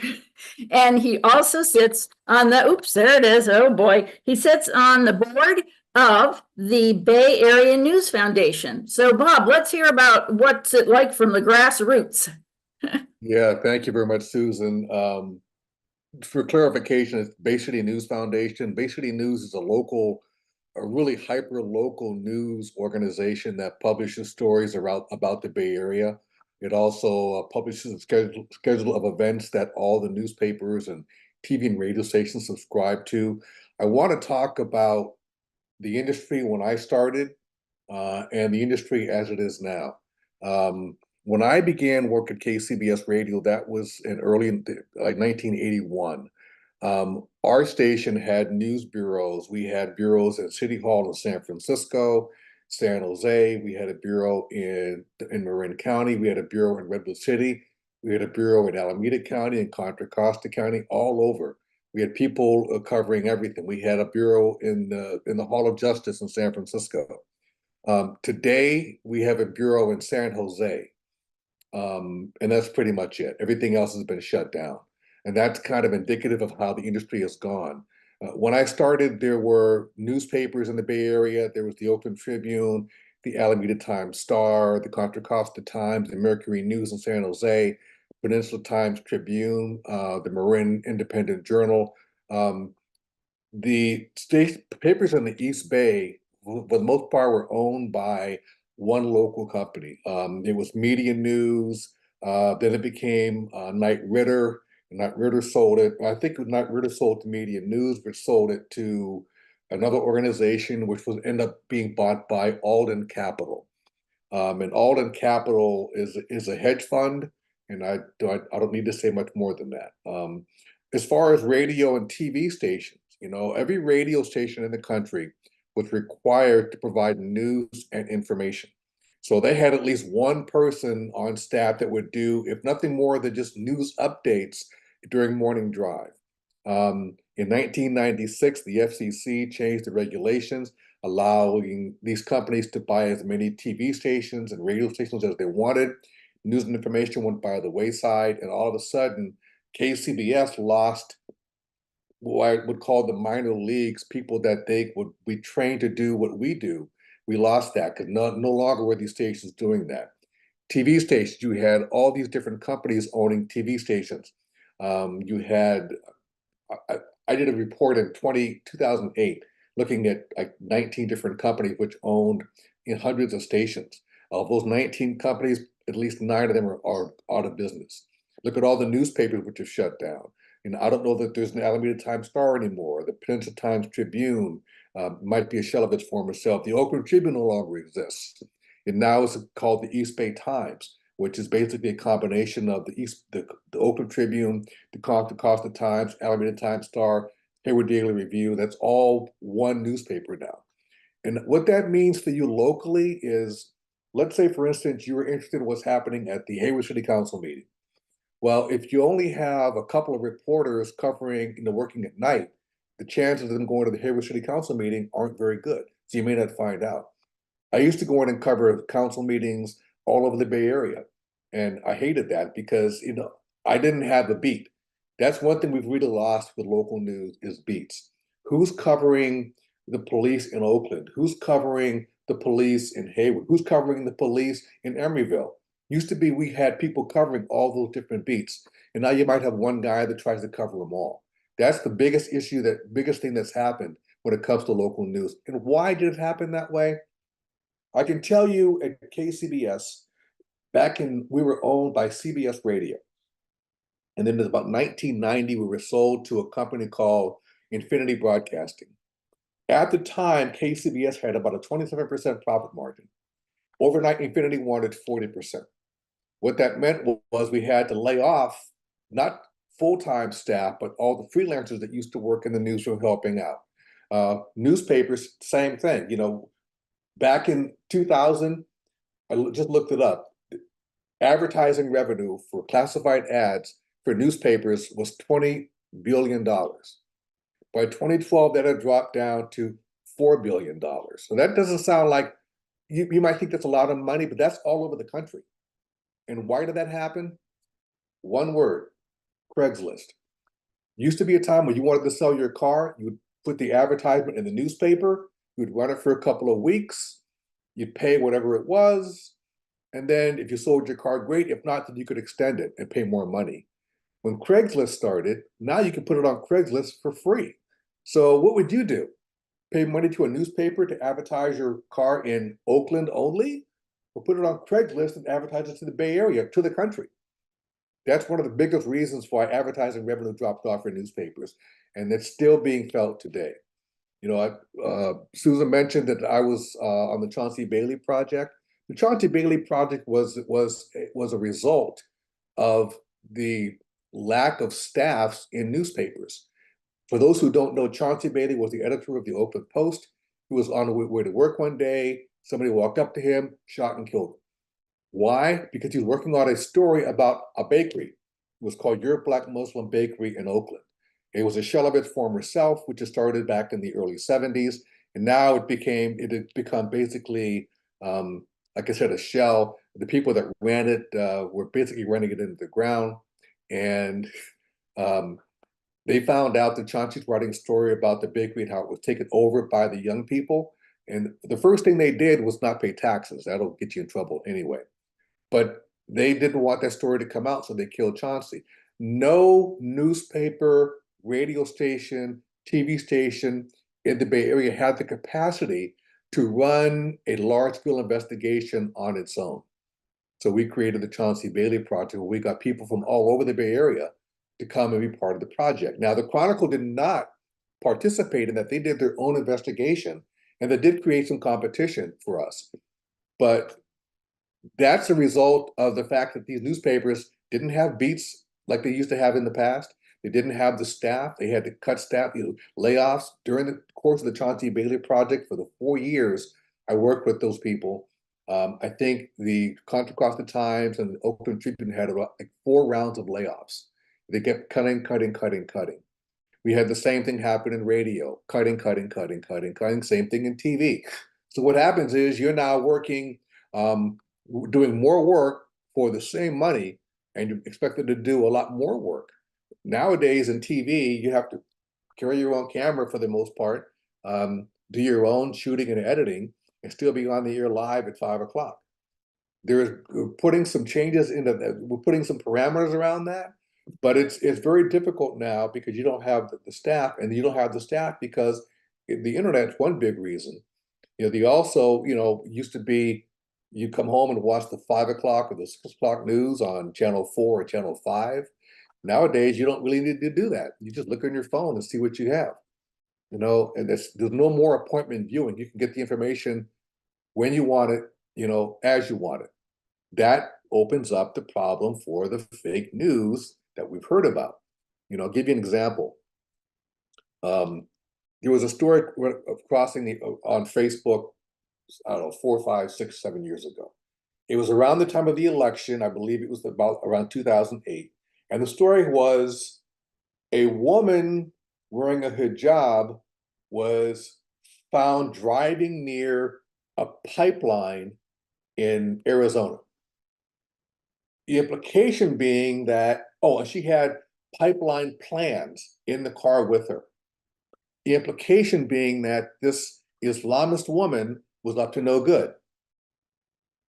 And he also sits on he sits on the board of the Bay Area News Foundation. So, Bob, let's hear about what's it like from the grassroots. Yeah, thank you very much, Susan. For clarification, it's Bay City News Foundation. Bay City News is a really hyper-local news organization that publishes stories about the Bay Area. It also publishes a schedule of events that all the newspapers and TV and radio stations subscribe to. I want to talk about the industry when I started and the industry as it is now. When I began work at KCBS Radio, that was in early, like 1981. Our station had news bureaus. We had bureaus at City Hall in San Francisco, San Jose. We had a bureau in Marin County. We had a bureau in Redwood City. We had a bureau in Alameda County and Contra Costa County, all over. We had people covering everything. We had a bureau in the Hall of Justice in San Francisco. Today, we have a bureau in San Jose. And that's pretty much it. Everything else has been shut down. And that's kind of indicative of how the industry has gone. When I started, there were newspapers in the Bay Area. There was the Oakland Tribune, the Alameda Times-Star, the Contra Costa Times, the Mercury News in San Jose, Peninsula Times Tribune, the Marin Independent Journal. The state papers in the East Bay, for the most part, were owned by one local company. It was Media News. Then it became Knight Ridder. Knight Ridder sold it. I think Knight Ridder sold to Media News, which sold it to another organization, which was end up being bought by Alden Capital. And Alden Capital is a hedge fund, and I don't need to say much more than that. As far as radio and TV stations, every radio station in the country was required to provide news and information. So they had at least one person on staff that would do, if nothing more than just news updates during morning drive. In 1996, the FCC changed the regulations, allowing these companies to buy as many TV stations and radio stations as they wanted. News and information went by the wayside, and all of a sudden, KCBS lost what I would call the minor leagues, people that they would be trained to do what we do. We lost that because no longer were these stations doing that. TV stations, you had all these different companies owning TV stations. You had, I did a report in 2008 looking at like 19 different companies which owned hundreds of stations. Of those 19 companies, at least 9 of them are out of business. Look at all the newspapers which have shut down. I don't know that there's an Alameda Times-Star anymore. The Peninsula Times Tribune might be a shell of its former self. The Oakland Tribune no longer exists. It now is called the East Bay Times, which is basically a combination of the Oakland Tribune, the Contra Costa Times, Alameda Times-Star, Hayward Daily Review. That's all one newspaper now. And what that means for you locally is, let's say, for instance, you were interested in what's happening at the Hayward City Council meeting. Well, if you only have a couple of reporters covering, working at night, the chances of them going to the Hayward City Council meeting aren't very good. So you may not find out. I used to go in and cover council meetings all over the Bay Area. And I hated that because, I didn't have a beat. That's one thing we've really lost with local news is beats. Who's covering the police in Oakland? Who's covering the police in Hayward? Who's covering the police in Emeryville? Used to be we had people covering all those different beats. And now you might have one guy that tries to cover them all. That's the biggest issue, biggest thing that's happened when it comes to local news. And why did it happen that way? I can tell you at KCBS, we were owned by CBS Radio. And then in about 1990, we were sold to a company called Infinity Broadcasting. At the time, KCBS had about a 27% profit margin. Overnight, Infinity wanted 40%. What that meant was we had to lay off not full-time staff, but all the freelancers that used to work in the newsroom helping out. Newspapers, same thing. Back in 2000, I just looked it up. Advertising revenue for classified ads for newspapers was $20 billion. By 2012, that had dropped down to $4 billion. So that doesn't sound like, you might think that's a lot of money, but that's all over the country. And why did that happen? One word, Craigslist. Used to be a time when you wanted to sell your car, you would put the advertisement in the newspaper, you'd run it for a couple of weeks, you'd pay whatever it was, and then if you sold your car, great. If not, then you could extend it and pay more money. When Craigslist started, now you can put it on Craigslist for free. So what would you do? Pay money to a newspaper to advertise your car in Oakland only? Or put it on Craigslist and advertise it to the Bay Area, to the country? That's one of the biggest reasons why advertising revenue dropped off for newspapers, and it's still being felt today. Susan mentioned that I was on the Chauncey Bailey project. The Chauncey Bailey project was a result of the lack of staffs in newspapers. For those who don't know, Chauncey Bailey was the editor of the Oakland Post. He was on the way to work one day. Somebody walked up to him, shot and killed him. Why? Because he was working on a story about a bakery. It was called Your Black Muslim Bakery in Oakland. It was a shell of its former self, which had started back in the early 70s. And now it had become basically like I said, a shell. The people that ran it were basically running it into the ground. And they found out that Chauncey's writing a story about the bakery and how it was taken over by the young people. And the first thing they did was not pay taxes. That'll get you in trouble anyway. But they didn't want that story to come out, so they killed Chauncey. No newspaper, radio station, TV station in the Bay Area had the capacity to run a large-scale investigation on its own. So we created the Chauncey Bailey Project, where we got people from all over the Bay Area to come and be part of the project. Now, the Chronicle did not participate in that. They did their own investigation, and that did create some competition for us. But that's a result of the fact that these newspapers didn't have beats like they used to have in the past. They didn't have the staff. They had to cut staff, layoffs during the course of the Chauncey Bailey Project. For the 4 years I worked with those people, I think the Contra Costa Times and the Oakland Tribune had about like 4 rounds of layoffs. They kept cutting. We had the same thing happen in radio, cutting, same thing in TV. So what happens is you're now working, doing more work for the same money, and you're expected to do a lot more work. Nowadays in TV, you have to carry your own camera for the most part, do your own shooting and editing, and still be on the air live at 5 o'clock. We're putting some changes into that. We're putting some parameters around that, but it's very difficult now because you don't have the staff, and you don't have the staff because the internet's one big reason. They also, used to be, you come home and watch the 5 o'clock or the 6 o'clock news on Channel 4 or Channel 5. Nowadays, you don't really need to do that. You just look on your phone and see what you have. And there's no more appointment viewing. You can get the information when you want it, as you want it. That opens up the problem for the fake news that we've heard about. I'll give you an example. There was a story of crossing on Facebook, I don't know, 4, 5, 6, 7 years ago. It was around the time of the election. I believe it was about around 2008. And the story was a woman wearing a hijab was found driving near a pipeline in Arizona. The implication being that, and she had pipeline plans in the car with her. The implication being that this Islamist woman was up to no good.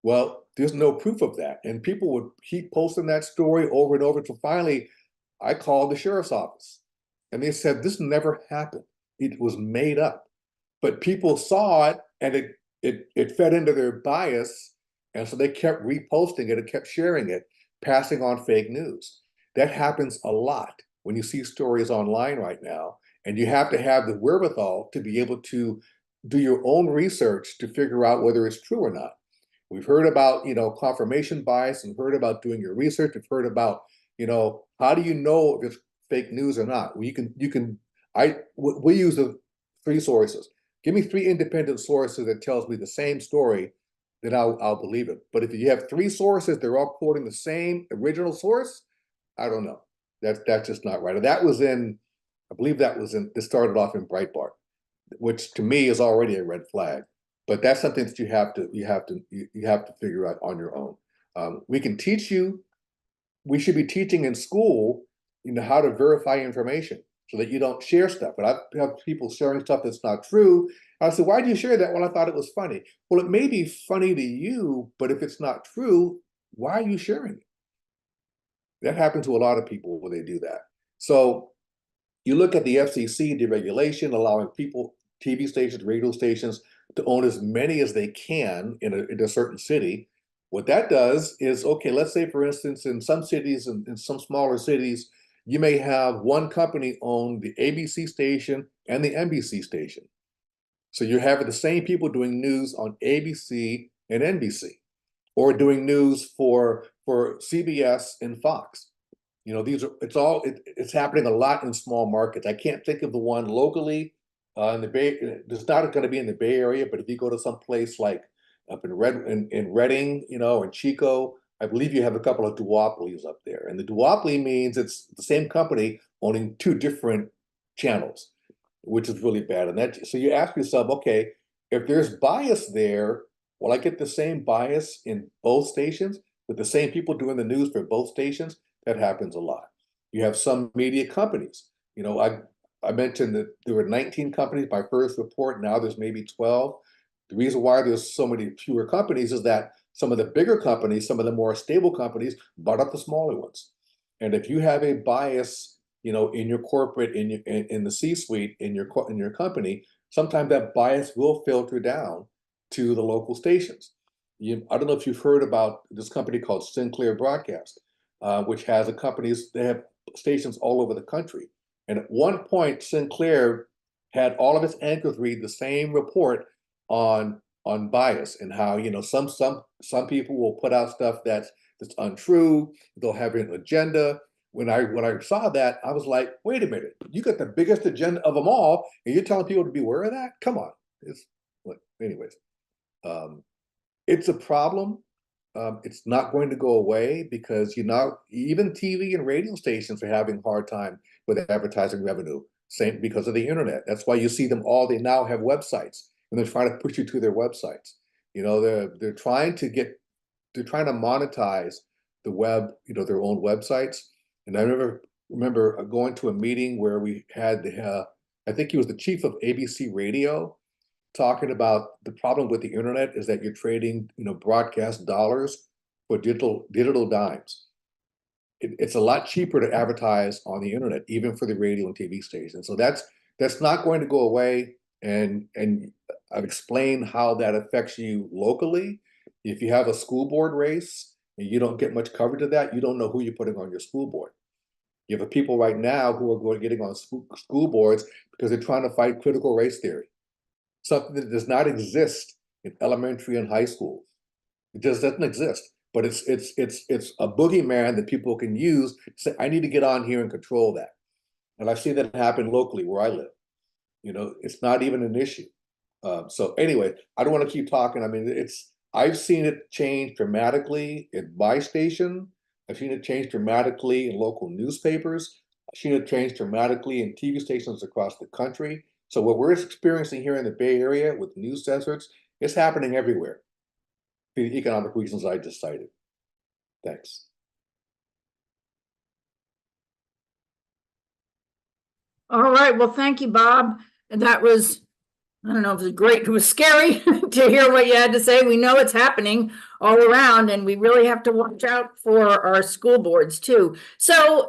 Well, there's no proof of that. And people would keep posting that story over and over. So finally, I called the sheriff's office, and they said, this never happened. It was made up. But people saw it, and it fed into their bias. And so they kept reposting it and kept sharing it, passing on fake news. That happens a lot when you see stories online right now. And you have to have the wherewithal to be able to do your own research to figure out whether it's true or not. We've heard about, confirmation bias, and heard about doing your research. We've heard about, how do you know if it's fake news or not? We use the 3 sources. Give me 3 independent sources that tells me the same story, then I'll believe it. But if you have 3 sources, they're all quoting the same original source, I don't know. That's just not right. And that was I believe this started off in Breitbart, which to me is already a red flag. But that's something that you have to figure out on your own. We can teach you. We should be teaching in school, how to verify information so that you don't share stuff. But I have people sharing stuff that's not true. I said, why did you share that? Well, I thought it was funny. Well, it may be funny to you, but if it's not true, why are you sharing it? That happens to a lot of people when they do that. So you look at the FCC deregulation, allowing people, TV stations, radio stations, to own as many as they can in a certain city. What that does is, okay, let's say, for instance, in some cities, in some smaller cities, you may have one company own the ABC station and the NBC station. So you're having the same people doing news on ABC and NBC, or doing news for CBS and Fox. It's happening a lot in small markets. I can't think of the one locally in the Bay. It's not going to be in the Bay Area, but if you go to some place like up in Redding, in Chico, I believe you have a couple of duopolies up there. And the duopoly means it's the same company owning 2 different channels, which is really bad. And so you ask yourself, okay, if there's bias there, Will I get the same bias in both stations with the same people doing the news for both stations? That happens a lot. You have some media companies. You know, I mentioned that there were 19 companies by first report. Now there's maybe 12. The reason why there's so many fewer companies is that some of the bigger companies, some of the more stable companies, bought up the smaller ones. And if you have a bias, you know, in your corporate, in the C-suite, in your company, sometimes that bias will filter down to the local stations. I don't know if you've heard about this company called Sinclair Broadcast, which has they have stations all over the country. And at one point, Sinclair had all of its anchors read the same report on bias and how, you know, some people will put out stuff that's untrue. They'll have an agenda. When I saw that, I was like, wait a minute, you got the biggest agenda of them all, and you're telling people to be aware of that? Come on. Anyways, it's a problem. It's not going to go away because, you know, even TV and radio stations are having a hard time with advertising revenue, same because of the internet. That's why you see them all, they now have websites, and they're trying to push you to their websites. You know, they're trying to monetize the web, you know, their own websites. And I remember going to a meeting where we had I think he was the chief of ABC Radio, talking about the problem with the internet is that you're trading, you know, broadcast dollars for digital dimes. It's a lot cheaper to advertise on the internet, even for the radio and TV stations. So that's not going to go away. And I've explained how that affects you locally. If you have a school board race and you don't get much coverage of that, you don't know who you're putting on your school board. You have people right now who are getting on school boards because they're trying to fight critical race theory, something that does not exist in elementary and high schools. It just doesn't exist. But it's a boogeyman that people can use to say, I need to get on here and control that. And I've seen that happen locally where I live. You know, it's not even an issue. So anyway, I don't want to keep talking. I mean, I've seen it change dramatically at my station. I've seen it change dramatically in local newspapers. I've seen it change dramatically in TV stations across the country. So what we're experiencing here in the Bay Area with news censorships, it's happening everywhere for the economic reasons I just cited. Thanks. All right. Well, thank you, Bob. And that was, I don't know if it was great. It was scary to hear what you had to say. We know it's happening all around, and we really have to watch out for our school boards too. So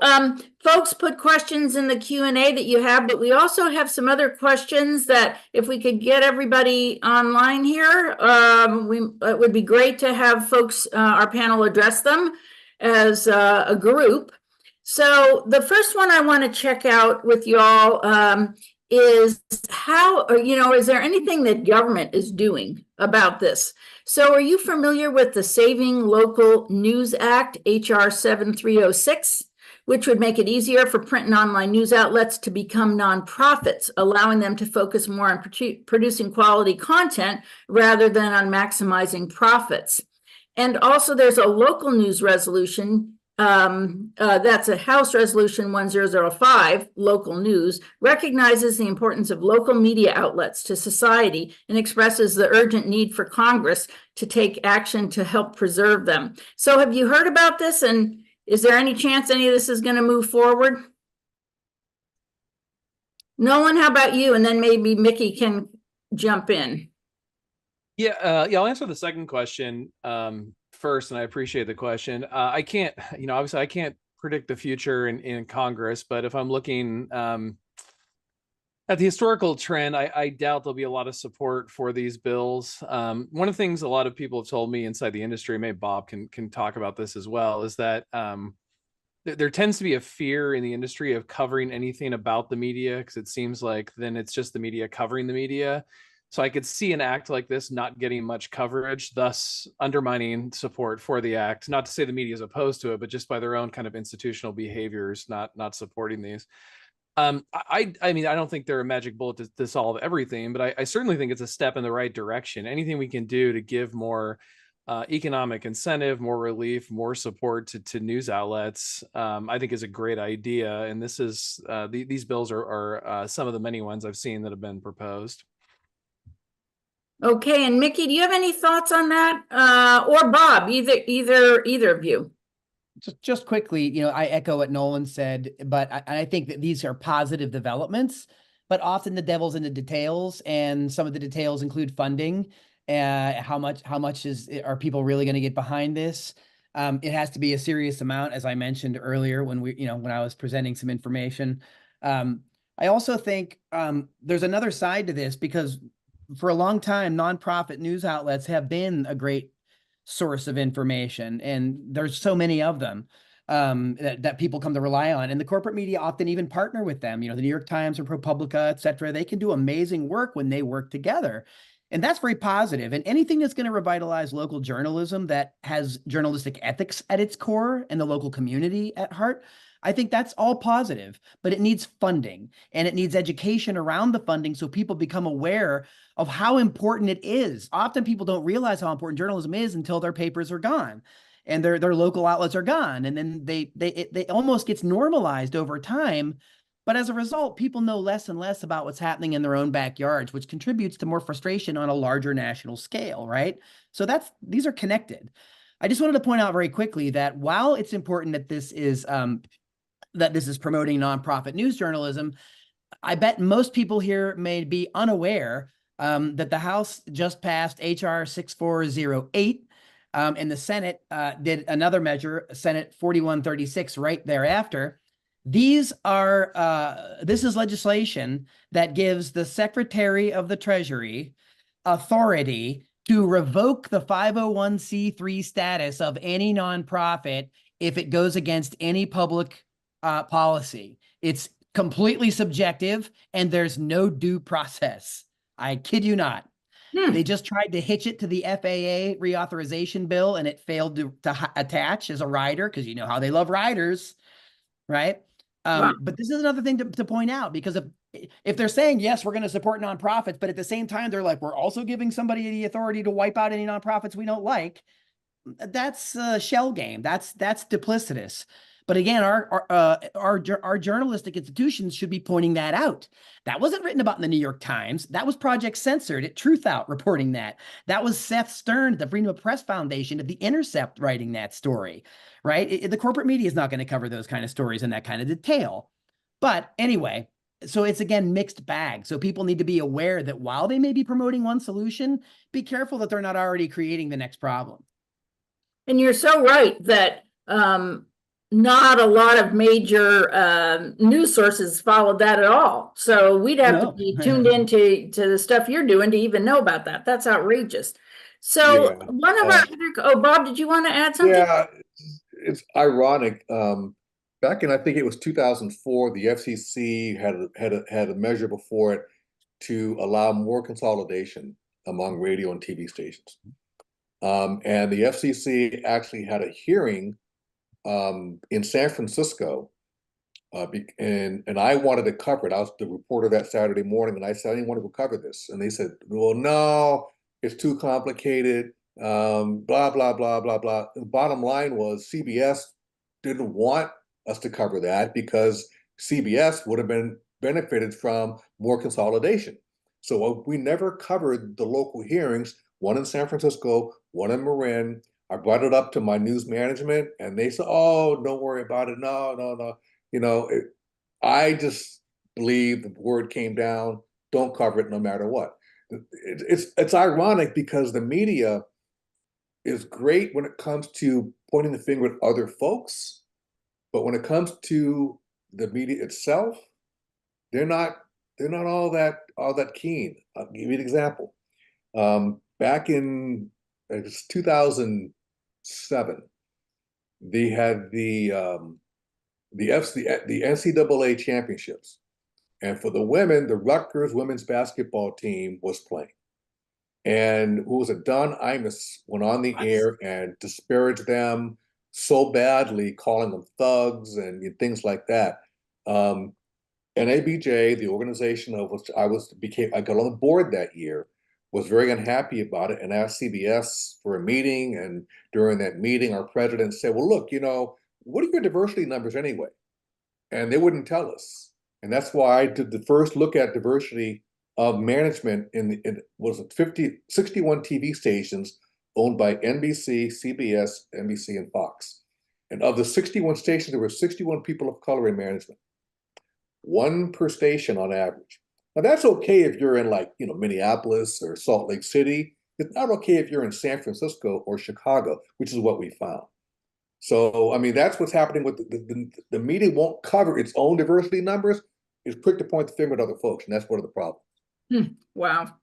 folks, put questions in the Q&A that you have, but we also have some other questions that if we could get everybody online here, it would be great to have folks, our panel, address them as a group. So the first one I want to check out with y'all is how, or, you know, is there anything that government is doing about this? So are you familiar with the Saving Local News Act, HR 7306, which would make it easier for print and online news outlets to become nonprofits, allowing them to focus more on producing quality content rather than on maximizing profits? And also there's a local news resolution, that's a House Resolution 1005, local news, recognizes the importance of local media outlets to society and expresses the urgent need for Congress to take action to help preserve them. So have you heard about this, and is there any chance any of this is going to move forward? Nolan, how about you? And then maybe Mickey can jump in. Yeah, I'll answer the second question first, and I appreciate the question. I can't, you know, obviously I can't predict the future in Congress, but if I'm looking at the historical trend, I doubt there'll be a lot of support for these bills. One of the things a lot of people have told me inside the industry, maybe Bob can talk about this as well, is that there tends to be a fear in the industry of covering anything about the media, because it seems like then it's just the media covering the media. So I could see an act like this not getting much coverage, thus undermining support for the act. Not to say the media is opposed to it, but just by their own kind of institutional behaviors, not supporting these. I mean, I don't think they're a magic bullet to solve everything, but I certainly think it's a step in the right direction. Anything we can do to give more economic incentive, more relief, more support to news outlets, I think is a great idea. And this is these bills are some of the many ones I've seen that have been proposed. Okay, and Mickey, do you have any thoughts on that? Or Bob, either of you? Just quickly, you know, I echo what Nolan said, but I think that these are positive developments, but often the devil's in the details, and some of the details include funding. How much are people really going to get behind this? It has to be a serious amount, as I mentioned earlier when when I was presenting some information. I also think there's another side to this, because for a long time, nonprofit news outlets have been a great source of information, and there's so many of them that people come to rely on, and the corporate media often even partner with them. The New York Times or ProPublica, etc. They can do amazing work when they work together, and that's very positive. And anything that's going to revitalize local journalism that has journalistic ethics at its core and the local community at heart, I think that's all positive, but it needs funding, and it needs education around the funding so people become aware of how important it is. Often people don't realize how important journalism is until their papers are gone and their local outlets are gone. And then they almost gets normalized over time. But as a result, people know less and less about what's happening in their own backyards, which contributes to more frustration on a larger national scale, right? So these are connected. I just wanted to point out very quickly that while it's important that this is promoting nonprofit news journalism, I bet most people here may be unaware that the House just passed H.R. 6408, and the Senate did another measure, Senate 4136, right thereafter. This is legislation that gives the Secretary of the Treasury authority to revoke the 501c3 status of any nonprofit if it goes against any public policy. It's completely subjective, and there's no due process. I kid you not. They just tried to hitch it to the FAA reauthorization bill, and it failed to attach as a rider, because you know how they love riders, right? Wow. But this is another thing to point out, because if they're saying, yes, we're going to support nonprofits, but at the same time, they're like, we're also giving somebody the authority to wipe out any nonprofits we don't like, that's a shell game. That's duplicitous. But again, our journalistic institutions should be pointing that out. That wasn't written about in the New York Times. That was Project Censored at Truth Out reporting that. That was Seth Stern at the Freedom of Press Foundation at The Intercept writing that story, right? The corporate media is not going to cover those kind of stories in that kind of detail. But anyway, so it's, again, mixed bag. So people need to be aware that while they may be promoting one solution, be careful that they're not already creating the next problem. And you're so right that not a lot of major news sources followed that at all. So we'd have to be tuned into the stuff you're doing to even know about that. That's outrageous. So Yeah. one of our Bob, did you want to add something? Yeah, it's ironic. Back in, I think it was 2004, the FCC had a measure before it to allow more consolidation among radio and TV stations. And the FCC actually had a hearing in San Francisco, and I wanted to cover it. I was the reporter that Saturday morning, and I said I didn't want to cover this, and they said, "Well, no, it's too complicated." Blah blah blah blah blah. The bottom line was CBS didn't want us to cover that because CBS would have been benefited from more consolidation. So we never covered the local hearings, one in San Francisco, one in Marin. I brought it up to my news management, and they said, "Oh, don't worry about it. No, no, no." I just believe the word came down. Don't cover it, no matter what. It's ironic because the media is great when it comes to pointing the finger at other folks, but when it comes to the media itself, they're not all that keen. I'll give you an example. Back in 2007, they had the NCAA championships, and for the women, the Rutgers women's basketball team was playing. And who was it? Don Imus went on the air and disparaged them so badly, calling them thugs and things like that. NABJ, the organization of which I got on the board that year, was very unhappy about it and asked CBS for a meeting. And during that meeting, our president said, "Well, look, what are your diversity numbers anyway?" And they wouldn't tell us. And that's why I did the first look at diversity of management in was it 61 TV stations owned by NBC, CBS, NBC, and Fox. And of the 61 stations, there were 61 people of color in management, one per station on average. Now that's okay if you're in like, Minneapolis or Salt Lake City. It's not okay if you're in San Francisco or Chicago, which is what we found. So, I mean, that's what's happening with the media won't cover its own diversity numbers. It's quick to point the finger at other folks, and that's one of the problems. Wow.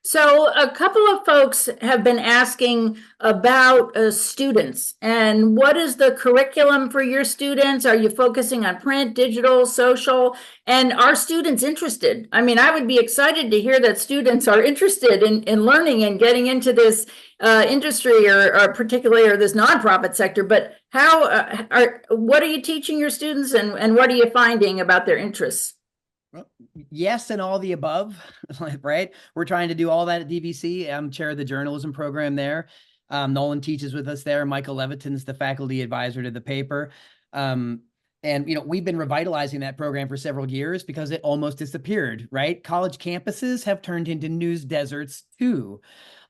So a couple of folks have been asking about students and what is the curriculum for your students? Are you focusing on print, digital, social? And are students interested? I mean, I would be excited to hear that students are interested in learning and getting into this industry or particularly or this nonprofit sector. But what are you teaching your students and what are you finding about their interests? Yes, and all the above, right? We're trying to do all that at DVC. I'm chair of the journalism program there. Nolan teaches with us there. Michael Leviton's the faculty advisor to the paper. And, we've been revitalizing that program for several years because it almost disappeared, right? College campuses have turned into news deserts too.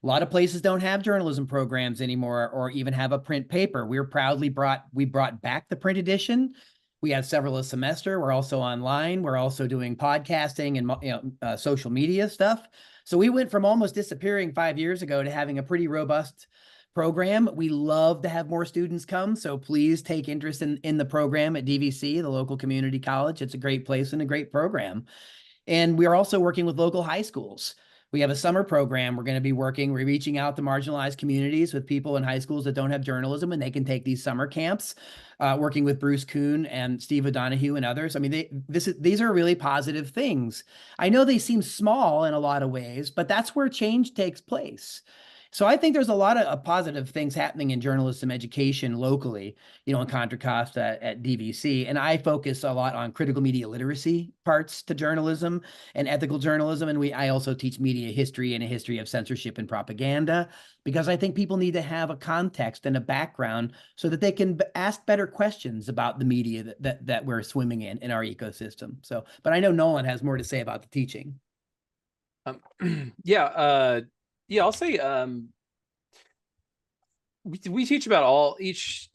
A lot of places don't have journalism programs anymore or even have a print paper. We brought back the print edition. We have several a semester. We're also online. We're also doing podcasting and social media stuff. So we went from almost disappearing 5 years ago to having a pretty robust program. We love to have more students come. So please take interest in the program at DVC, the local community college. It's a great place and a great program. And we are also working with local high schools. We have a summer program. We're reaching out to marginalized communities with people in high schools that don't have journalism, and they can take these summer camps, working with Bruce Kuhn and Steve O'Donohue and others. I mean, these are really positive things. I know they seem small in a lot of ways, but that's where change takes place. So I think there's a lot of positive things happening in journalism education locally, in Contra Costa at DVC. And I focus a lot on critical media literacy parts to journalism and ethical journalism. And I also teach media history and a history of censorship and propaganda, because I think people need to have a context and a background so that they can ask better questions about the media that we're swimming in our ecosystem. So, but I know Nolan has more to say about the teaching. Yeah, I'll say we teach about each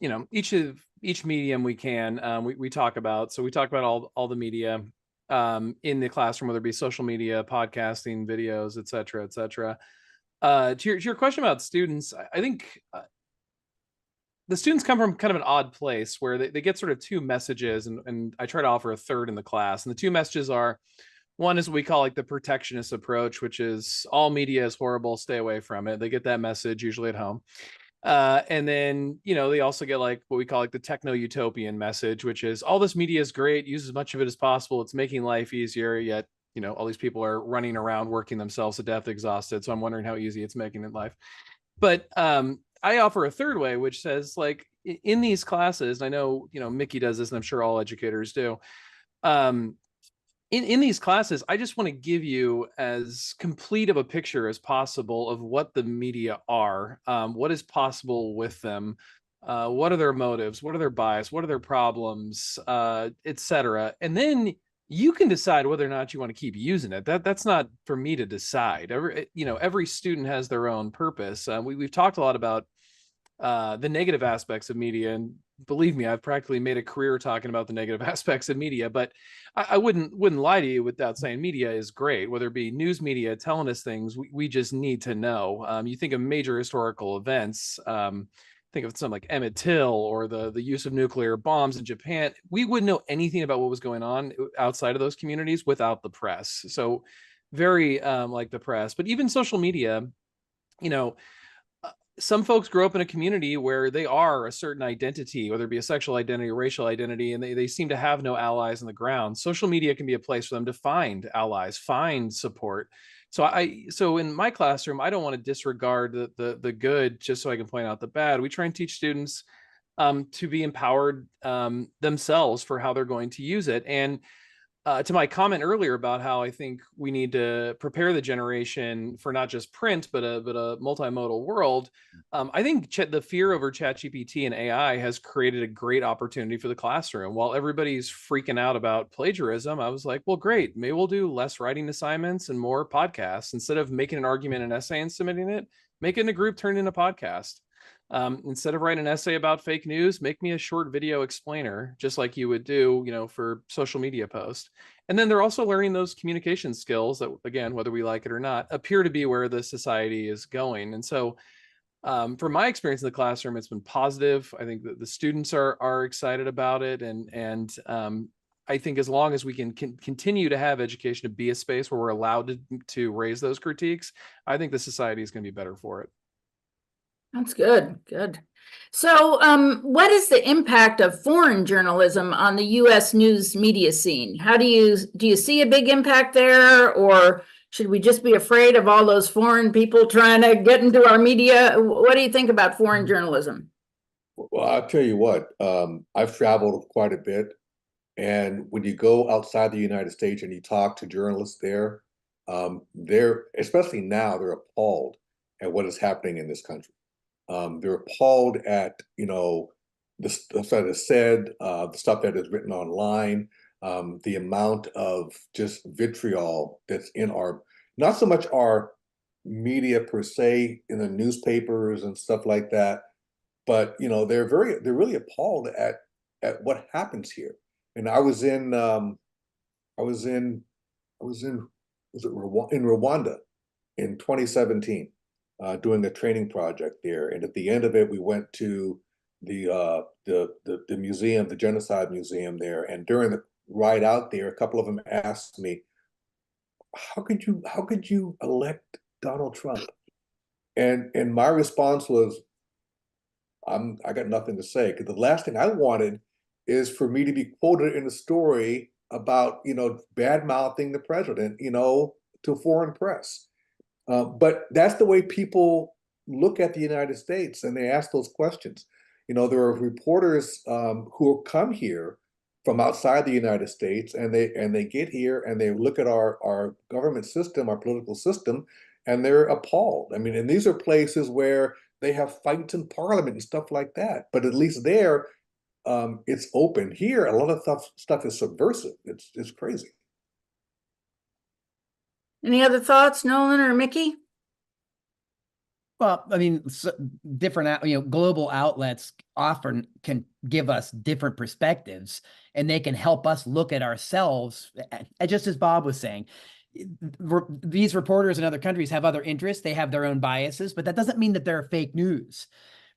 medium we can. We talk about, so we talk about all the media in the classroom, whether it be social media, podcasting, videos, et cetera, et cetera. To your question about students, I think the students come from kind of an odd place where they get sort of two messages, and I try to offer a third in the class. And the two messages are, one is what we call like the protectionist approach, which is all media is horrible, stay away from it. They get that message usually at home. And then, they also get like what we call like the techno-utopian message, which is all this media is great, use as much of it as possible. It's making life easier, yet, all these people are running around working themselves to death exhausted. So I'm wondering how easy it's making it life. But I offer a third way, which says like in these classes, I know, Mickey does this and I'm sure all educators do. In these classes, I just want to give you as complete of a picture as possible of what the media are, what is possible with them, what are their motives, what are their bias, what are their problems, etc. And then you can decide whether or not you want to keep using it. That's not for me to decide. Every student has their own purpose. We've talked a lot about the negative aspects of media, and believe me, I've practically made a career talking about the negative aspects of media, but I wouldn't lie to you without saying media is great, whether it be news media telling us things we just need to know. You think of major historical events, think of something like Emmett Till or the use of nuclear bombs in Japan. We wouldn't know anything about what was going on outside of those communities without the press. So very like the press, but even social media, some folks grow up in a community where they are a certain identity, whether it be a sexual identity or racial identity, and they seem to have no allies on the ground. Social media can be a place for them to find allies, find support. So in my classroom, I don't want to disregard the good just so I can point out the bad. We try and teach students to be empowered themselves for how they're going to use it. And to my comment earlier about how I think we need to prepare the generation for not just print, but a multimodal world. I think the fear over ChatGPT and AI has created a great opportunity for the classroom. While everybody's freaking out about plagiarism, I was like, well, great. Maybe we'll do less writing assignments and more podcasts. Instead of making an argument, an essay, and submitting it, make it in a group, turn it into a podcast. Instead of writing an essay about fake news, make me a short video explainer, just like you would do, for social media posts. And then they're also learning those communication skills that, again, whether we like it or not, appear to be where the society is going. And so, from my experience in the classroom, it's been positive. I think that the students are excited about it, and I think as long as we can continue to have education to be a space where we're allowed to raise those critiques, I think the society is going to be better for it. That's good. Good. So, what is the impact of foreign journalism on the U.S. news media scene? How do you see a big impact there, or should we just be afraid of all those foreign people trying to get into our media? What do you think about foreign journalism? Well, I'll tell you what, I've traveled quite a bit, and when you go outside the United States and you talk to journalists there, they're, especially now, they're appalled at what is happening in this country. They're appalled at, the stuff that is said, the stuff that is written online, the amount of just vitriol that's in not so much our media per se, in the newspapers and stuff like that, but they're really appalled at what happens here. And I was in Rwanda in 2017. Doing a training project there, and at the end of it, we went to the museum, the Genocide Museum there. And during the ride out there, a couple of them asked me, "How could you elect Donald Trump?" And my response was, I got nothing to say, because the last thing I wanted is for me to be quoted in a story about bad mouthing the president, to foreign press. But that's the way people look at the United States, and they ask those questions. There are reporters who come here from outside the United States, and they get here and they look at our government system, our political system, and they're appalled. I mean, and these are places where they have fights in parliament and stuff like that. But at least there, it's open. Here, a lot of stuff is subversive. It's crazy. Any other thoughts, Nolan or Mickey? Well, I mean, different, global outlets often can give us different perspectives, and they can help us look at ourselves. Just as Bob was saying, these reporters in other countries have other interests. They have their own biases, but that doesn't mean that they're fake news,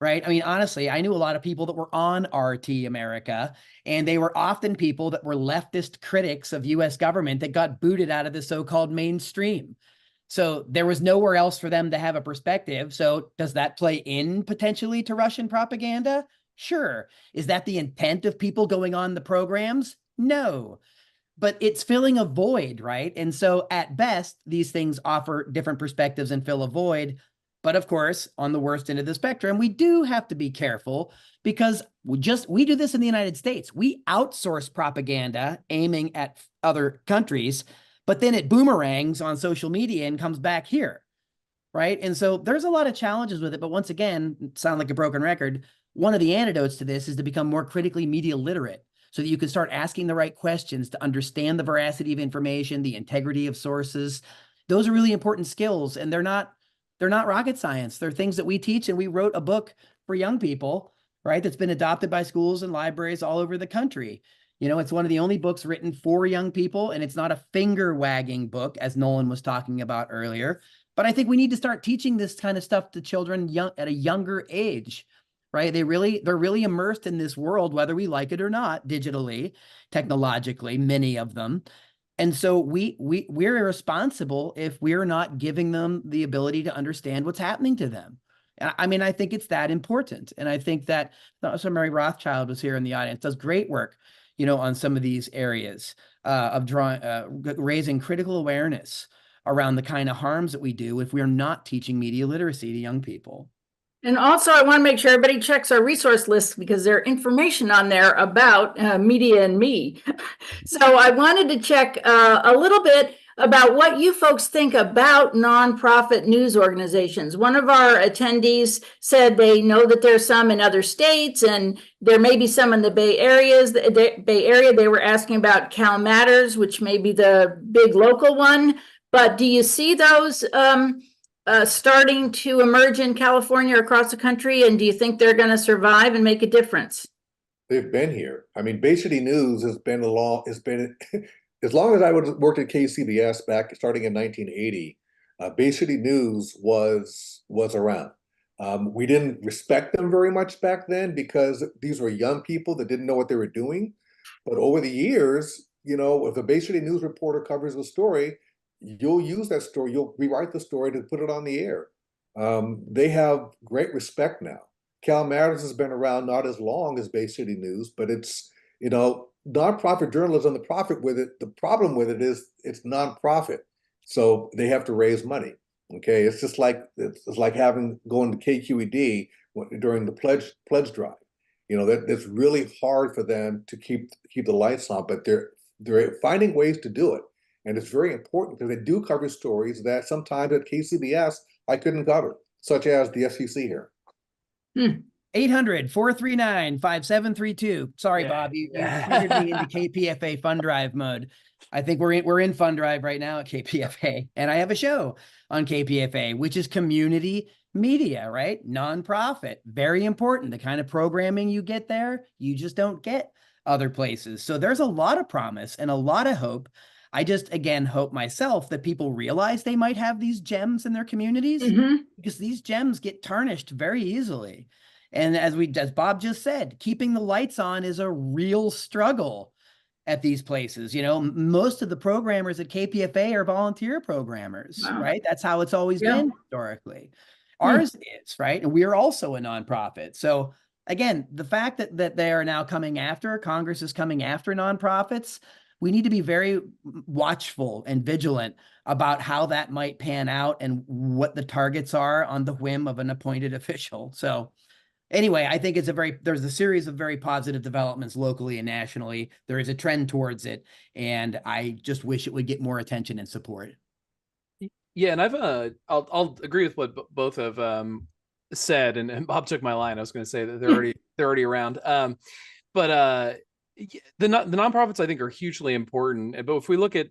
right? I mean, honestly, I knew a lot of people that were on RT America, and they were often people that were leftist critics of U.S. government that got booted out of the so-called mainstream. So there was nowhere else for them to have a perspective. So does that play in potentially to Russian propaganda? Sure. Is that the intent of people going on the programs? No. But it's filling a void, right? And so at best, these things offer different perspectives and fill a void. But of course, on the worst end of the spectrum, we do have to be careful, because we do this in the United States. We outsource propaganda aiming at other countries, but then it boomerangs on social media and comes back here, right? And so there's a lot of challenges with it. But once again, sound like a broken record, one of the antidotes to this is to become more critically media literate, so that you can start asking the right questions to understand the veracity of information, the integrity of sources. Those are really important skills, and they're not rocket science. They're things that we teach, and we wrote a book for young people, right, that's been adopted by schools and libraries all over the country. It's one of the only books written for young people, and it's not a finger-wagging book, as Nolan was talking about earlier. But I think we need to start teaching this kind of stuff to children at a younger age, right? They're really immersed in this world, whether we like it or not, digitally, technologically, many of them. And so we're irresponsible if we're not giving them the ability to understand what's happening to them. I mean, I think it's that important. And I think that Mary Rothschild was here in the audience, does great work, on some of these areas of raising critical awareness around the kind of harms that we do if we're not teaching media literacy to young people. And also, I want to make sure everybody checks our resource list because there's information on there about media and me. So I wanted to check a little bit about what you folks think about nonprofit news organizations. One of our attendees said they know that there's some in other states, and there may be some in the Bay Area. They were asking about Cal Matters, which may be the big local one. But do you see those starting to emerge in California or across the country? And do you think they're going to survive and make a difference? They've been here. I mean, Bay City News has been as long as I worked at KCBS back starting in 1980. Bay City News was around. We didn't respect them very much back then because these were young people that didn't know what they were doing. But over the years, if a Bay City News reporter covers a story, you'll use that story, you'll rewrite the story to put it on the air. They have great respect now. Cal Matters has been around not as long as Bay City News, but it's, nonprofit journalism, the problem with it is it's nonprofit. So they have to raise money. Okay. It's just like, going to KQED during the pledge drive. That's really hard for them to keep the lights on, but they're finding ways to do it. And it's very important because they do cover stories that sometimes at KCBS I couldn't cover, such as the FCC here. 800-439-5732. Sorry, Bob, you triggered me into KPFA fund drive mode. I think we're in fund drive right now at KPFA, and I have a show on KPFA, which is community media, right? Nonprofit, very important. The kind of programming you get there, you just don't get other places. So there's a lot of promise and a lot of hope. I just, again, hope myself that people realize they might have these gems in their communities, because these gems get tarnished very easily. And as Bob just said, keeping the lights on is a real struggle at these places. Most of the programmers at KPFA are volunteer programmers, right? That's how it's always been historically. Ours is, right? And we are also a nonprofit. So again, the fact that they are now Congress is coming after nonprofits, we need to be very watchful and vigilant about how that might pan out and what the targets are on the whim of an appointed official. So anyway, I think there's a series of very positive developments locally and nationally. There is a trend towards it, and I just wish it would get more attention and support. Yeah, and I'll agree with what both have said, and Bob took my line. I was going to say that they're already around. But the nonprofits, I think, are hugely important. But if we look at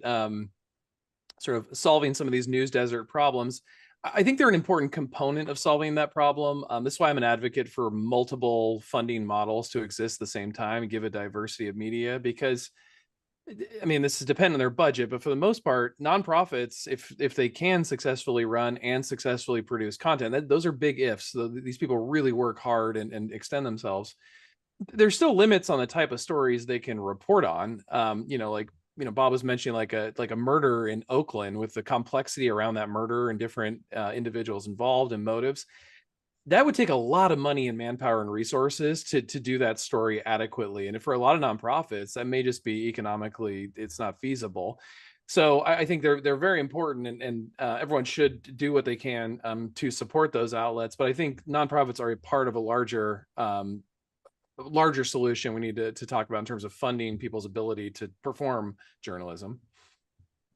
sort of solving some of these news desert problems, I think they're an important component of solving that problem. This is why I'm an advocate for multiple funding models to exist at the same time and give a diversity of media, because I mean, this is dependent on their budget, but for the most part, nonprofits, if they can successfully run and successfully produce content, those are big ifs. So these people really work hard and extend themselves. There's still limits on the type of stories they can report on. Bob was mentioning like a murder in Oakland, with the complexity around that murder and different individuals involved and motives. That would take a lot of money and manpower and resources to do that story adequately. And for a lot of nonprofits, that may just be economically, it's not feasible. So I think they're very important, and everyone should do what they can to support those outlets. But I think nonprofits are a part of a larger solution we need to talk about in terms of funding people's ability to perform journalism.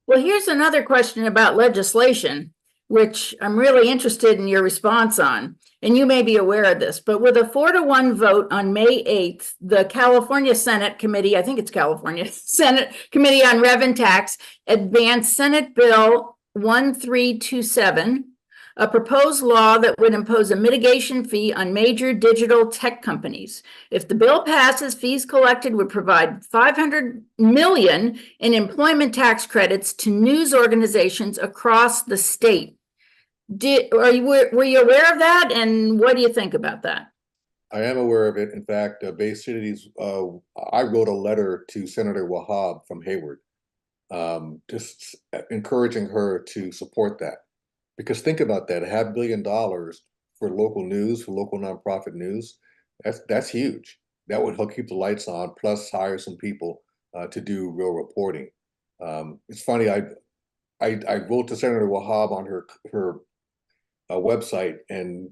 Well, here's another question about legislation, which I'm really interested in your response on. And you may be aware of this, but with a 4-1 vote on May 8th, the California Senate Committee, I think it's California Senate Committee on Rev and Tax, advanced Senate Bill 1327, a proposed law that would impose a mitigation fee on major digital tech companies. If the bill passes, fees collected would provide $500 million in employment tax credits to news organizations across the state. Were you aware of that, and what do you think about that? I am aware of it. In fact, Bay City's, I wrote a letter to Senator Wahab from Hayward, just encouraging her to support that. Because think about that, $500 million for local news, for local nonprofit news, that's huge. That would help keep the lights on, plus hire some people to do real reporting. It's funny, I wrote to Senator Wahab on her website, and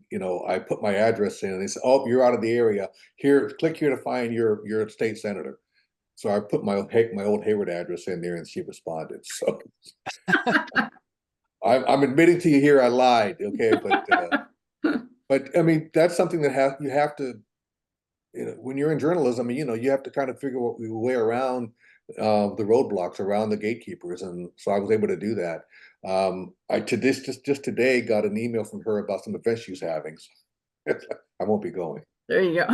I put my address in, and they said, "Oh, you're out of the area. Here, click here to find your state senator." So I put my old Hayward address in there, and she responded. So I'm admitting to you here, I lied. Okay, but I mean, that's something that you have to, when you're in journalism, you have to kind of figure what we way around the roadblocks, around the gatekeepers, and so I was able to do that. I just today got an email from her about some events she's having. So I won't be going. There you go.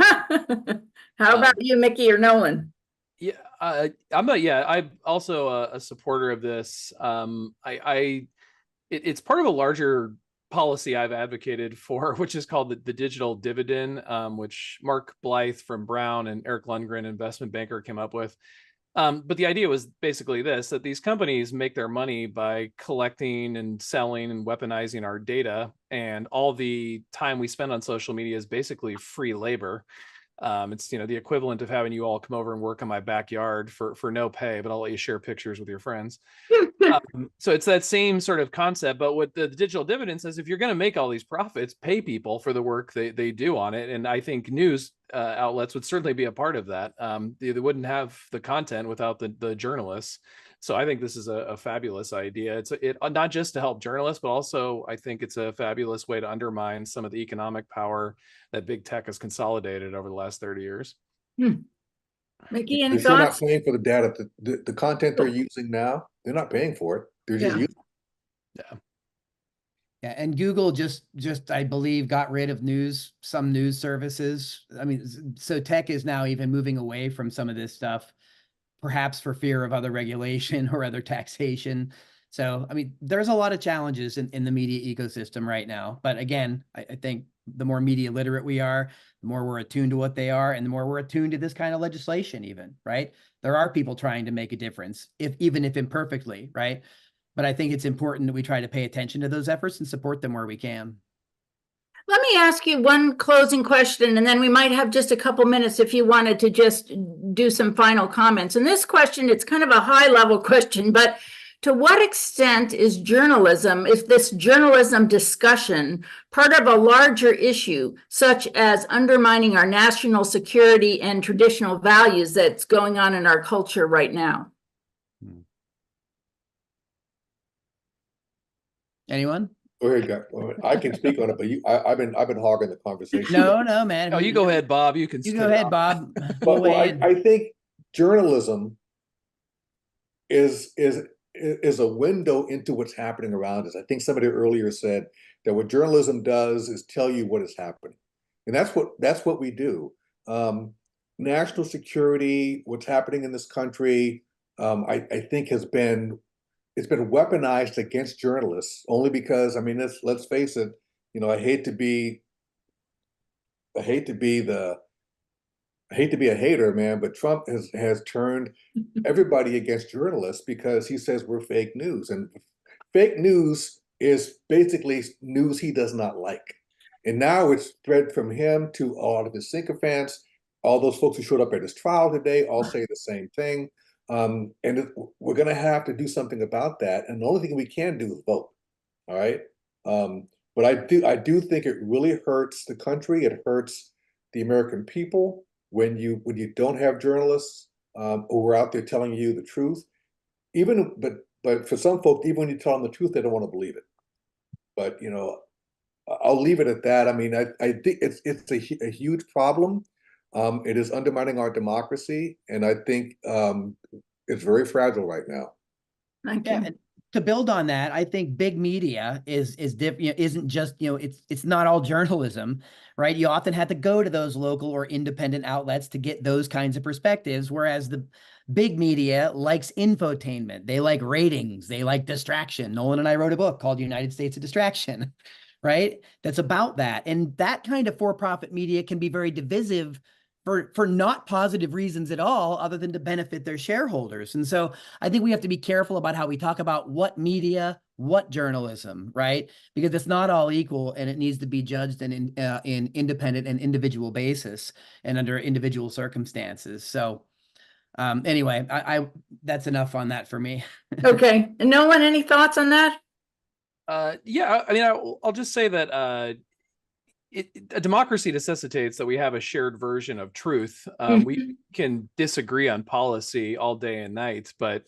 How about you, Mickey or Nolan? Yeah, I'm also a supporter of this. It's part of a larger policy I've advocated for, which is called the digital dividend, which Mark Blythe from Brown and Eric Lundgren, investment banker, came up with. But the idea was basically this, that these companies make their money by collecting and selling and weaponizing our data, and all the time we spend on social media is basically free labor. It's the equivalent of having you all come over and work on my backyard for no pay, but I'll let you share pictures with your friends. So it's that same sort of concept, but what the digital dividend says, if you're going to make all these profits, pay people for the work they do on it. And I think news outlets would certainly be a part of that. They wouldn't have the content without the journalists. So I think this is a fabulous idea. It's not just to help journalists, but also I think it's a fabulous way to undermine some of the economic power that big tech has consolidated over the last 30 years. Mickey, any They're still not thoughts? paying for the data. The content they're using now, they're not paying for it. They're just using it. Yeah, and Google just I believe got rid of some news services. I mean, so tech is now even moving away from some of this stuff, perhaps for fear of other regulation or other taxation. So, I mean, there's a lot of challenges in the media ecosystem right now. But again, I think the more media literate we are, the more we're attuned to what they are, and the more we're attuned to this kind of legislation even, right? There are people trying to make a difference, even if imperfectly, right? But I think it's important that we try to pay attention to those efforts and support them where we can. Let me ask you one closing question, and then we might have just a couple minutes if you wanted to just do some final comments. And this question, it's kind of a high-level question, but to what extent is this journalism discussion part of a larger issue, such as undermining our national security and traditional values that's going on in our culture right now? Anyone? Go ahead, guy. I can speak on it, but I've been hogging the conversation. No, man. Oh, you go ahead, Bob. You go ahead, Bob. But I think journalism is a window into what's happening around us. I think somebody earlier said that what journalism does is tell you what is happening, and that's what we do. National security, what's happening in this country, I think it's been weaponized against journalists only because, I mean, let's face it, I hate to be a hater, man, but Trump has turned everybody against journalists because he says we're fake news, and fake news is basically news he does not like. And now it's spread from him to all of his sycophants. All those folks who showed up at his trial today all say the same thing. We're going to have to do something about that. And the only thing we can do is vote. All right. But I do think it really hurts the country. It hurts the American people when you don't have journalists who are out there telling you the truth. But for some folks, even when you tell them the truth, they don't want to believe it. But I'll leave it at that. I mean, I think it's a huge problem. It is undermining our democracy, and I think it's very fragile right now. Thank you. Yeah, to build on that, I think big media isn't just, it's not all journalism, right? You often have to go to those local or independent outlets to get those kinds of perspectives, whereas the big media likes infotainment. They like ratings. They like distraction. Nolan and I wrote a book called United States of Distraction, right? That's about that. And that kind of for-profit media can be very divisive for not positive reasons at all, other than to benefit their shareholders. And so I think we have to be careful about how we talk about what media, what journalism, right? Because it's not all equal, and it needs to be judged in independent and individual basis and under individual circumstances. So anyway, I that's enough on that for me. Okay. And Nolan, any thoughts on that? Yeah, I mean, I'll just say that a democracy necessitates that we have a shared version of truth. We can disagree on policy all day and night, but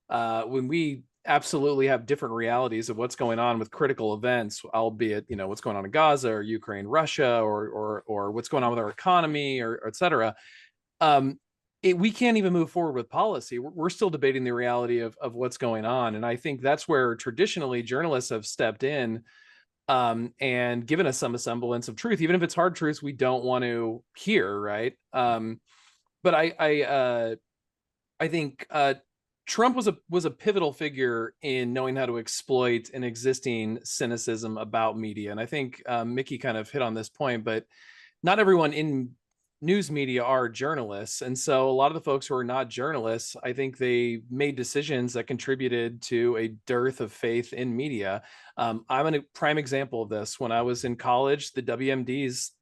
when we absolutely have different realities of what's going on with critical events, albeit, what's going on in Gaza or Ukraine, Russia, or what's going on with our economy, or et cetera, we can't even move forward with policy. We're still debating the reality of what's going on. And I think that's where traditionally journalists have stepped in and given us some semblance of truth, even if it's hard truths we don't want to hear, right? But I think Trump was a pivotal figure in knowing how to exploit an existing cynicism about media. And I think Mickey kind of hit on this point, but not everyone in news media are journalists. And so a lot of the folks who are not journalists, I think they made decisions that contributed to a dearth of faith in media. I'm a prime example of this. When I was in college, the WMD's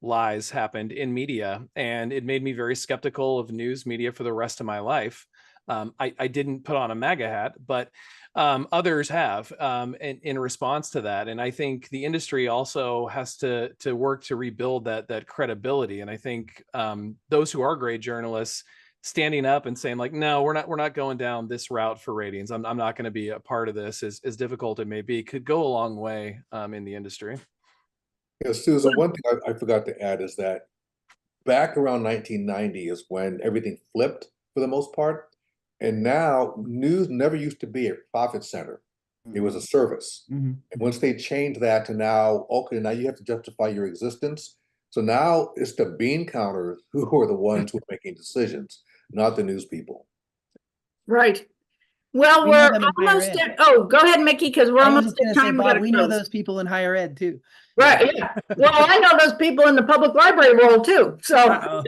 lies happened in media, and it made me very skeptical of news media for the rest of my life. I didn't put on a MAGA hat, but others have in response to that. And I think the industry also has to work to rebuild that credibility. And I think those who are great journalists standing up and saying, like, no, we're not going down this route for ratings. I'm not going to be a part of this, as difficult it may be, could go a long way in the industry. Yeah, Susan, one thing I forgot to add is that back around 1990 is when everything flipped for the most part. And now news never used to be a profit center. It was a service. And once they changed that to now, okay, now you have to justify your existence. So now it's the bean counters who are the ones who are making decisions, not the news people. Right. Well, We know we're them in higher almost ed. at, oh, go ahead, Mickey, because we're I was almost just at gonna say, time. Bob, we know those people in higher ed too. Right. Yeah. Well, I know those people in the public library world too. So,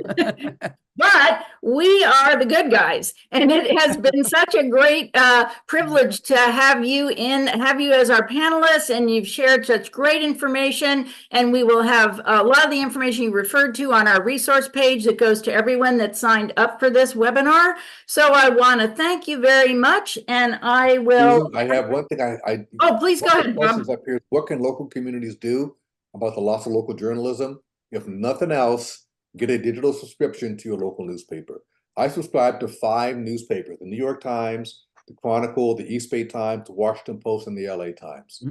but we are the good guys, and it has been such a great privilege to have you as our panelists, and you've shared such great information. And we will have a lot of the information you referred to on our resource page that goes to everyone that signed up for this webinar. So I want to thank you very much, and I will. Susan, I have one thing. Oh, please go ahead, Bob. Up here. What can local communities do about the loss of local journalism? If nothing else, get a digital subscription to your local newspaper. I subscribe to 5 newspapers: the New York Times, the Chronicle, the East Bay Times, the Washington Post, and the LA Times.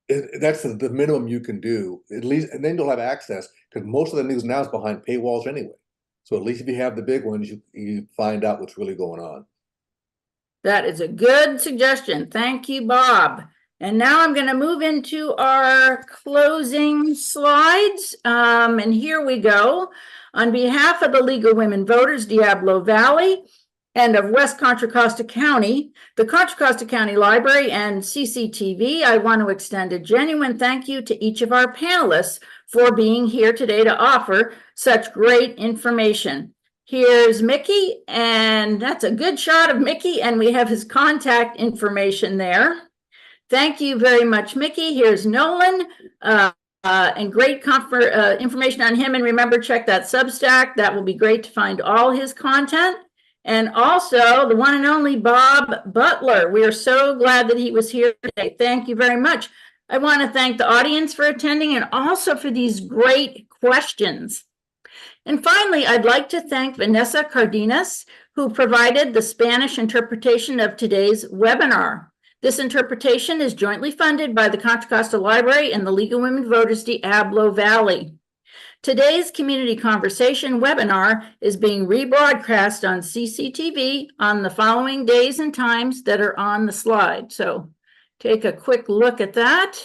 That's the minimum you can do, at least, and then you'll have access, because most of the news now is behind paywalls anyway. So at least if you have the big ones, you find out what's really going on. That is a good suggestion. Thank you, Bob. And now I'm going to move into our closing slides. And here we go. On behalf of the League of Women Voters, Diablo Valley, and of West Contra Costa County, the Contra Costa County Library, and CCTV, I want to extend a genuine thank you to each of our panelists for being here today to offer such great information. Here's Mickey, and that's a good shot of Mickey, and we have his contact information there. Thank you very much, Mickey. Here's Nolan, and great information on him. And remember, check that Substack. That will be great to find all his content. And also the one and only Bob Butler. We are so glad that he was here today. Thank you very much. I want to thank the audience for attending, and also for these great questions. And finally, I'd like to thank Vanessa Cardenas, who provided the Spanish interpretation of today's webinar. This interpretation is jointly funded by the Contra Costa Library and the League of Women Voters Diablo Valley. Today's community conversation webinar is being rebroadcast on CCTV on the following days and times that are on the slide. So take a quick look at that.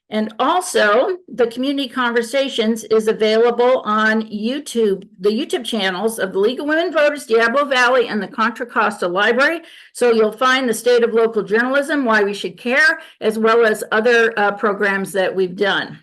And also, the Community Conversations is available on YouTube, the YouTube channels of the League of Women Voters, Diablo Valley, and the Contra Costa Library. So you'll find the state of local journalism, why we should care, as well as other programs that we've done.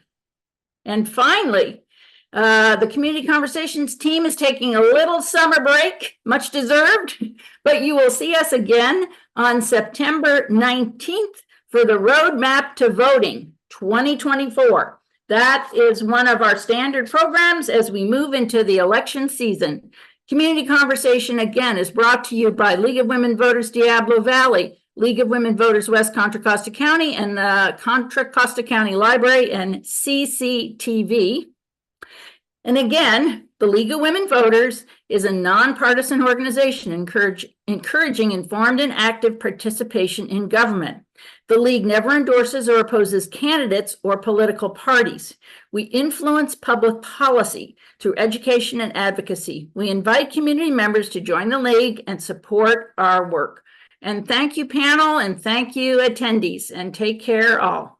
And finally, the Community Conversations team is taking a little summer break, much deserved, but you will see us again on September 19th for the Roadmap to Voting 2024. That is one of our standard programs as we move into the election season. Community Conversation, again, is brought to you by League of Women Voters Diablo Valley, League of Women Voters West Contra Costa County, and the Contra Costa County Library and CCTV. And again, the League of Women Voters is a nonpartisan organization encouraging informed and active participation in government. The League never endorses or opposes candidates or political parties. We influence public policy through education and advocacy. We invite community members to join the League and support our work. And thank you, panel, and thank you, attendees, and take care all.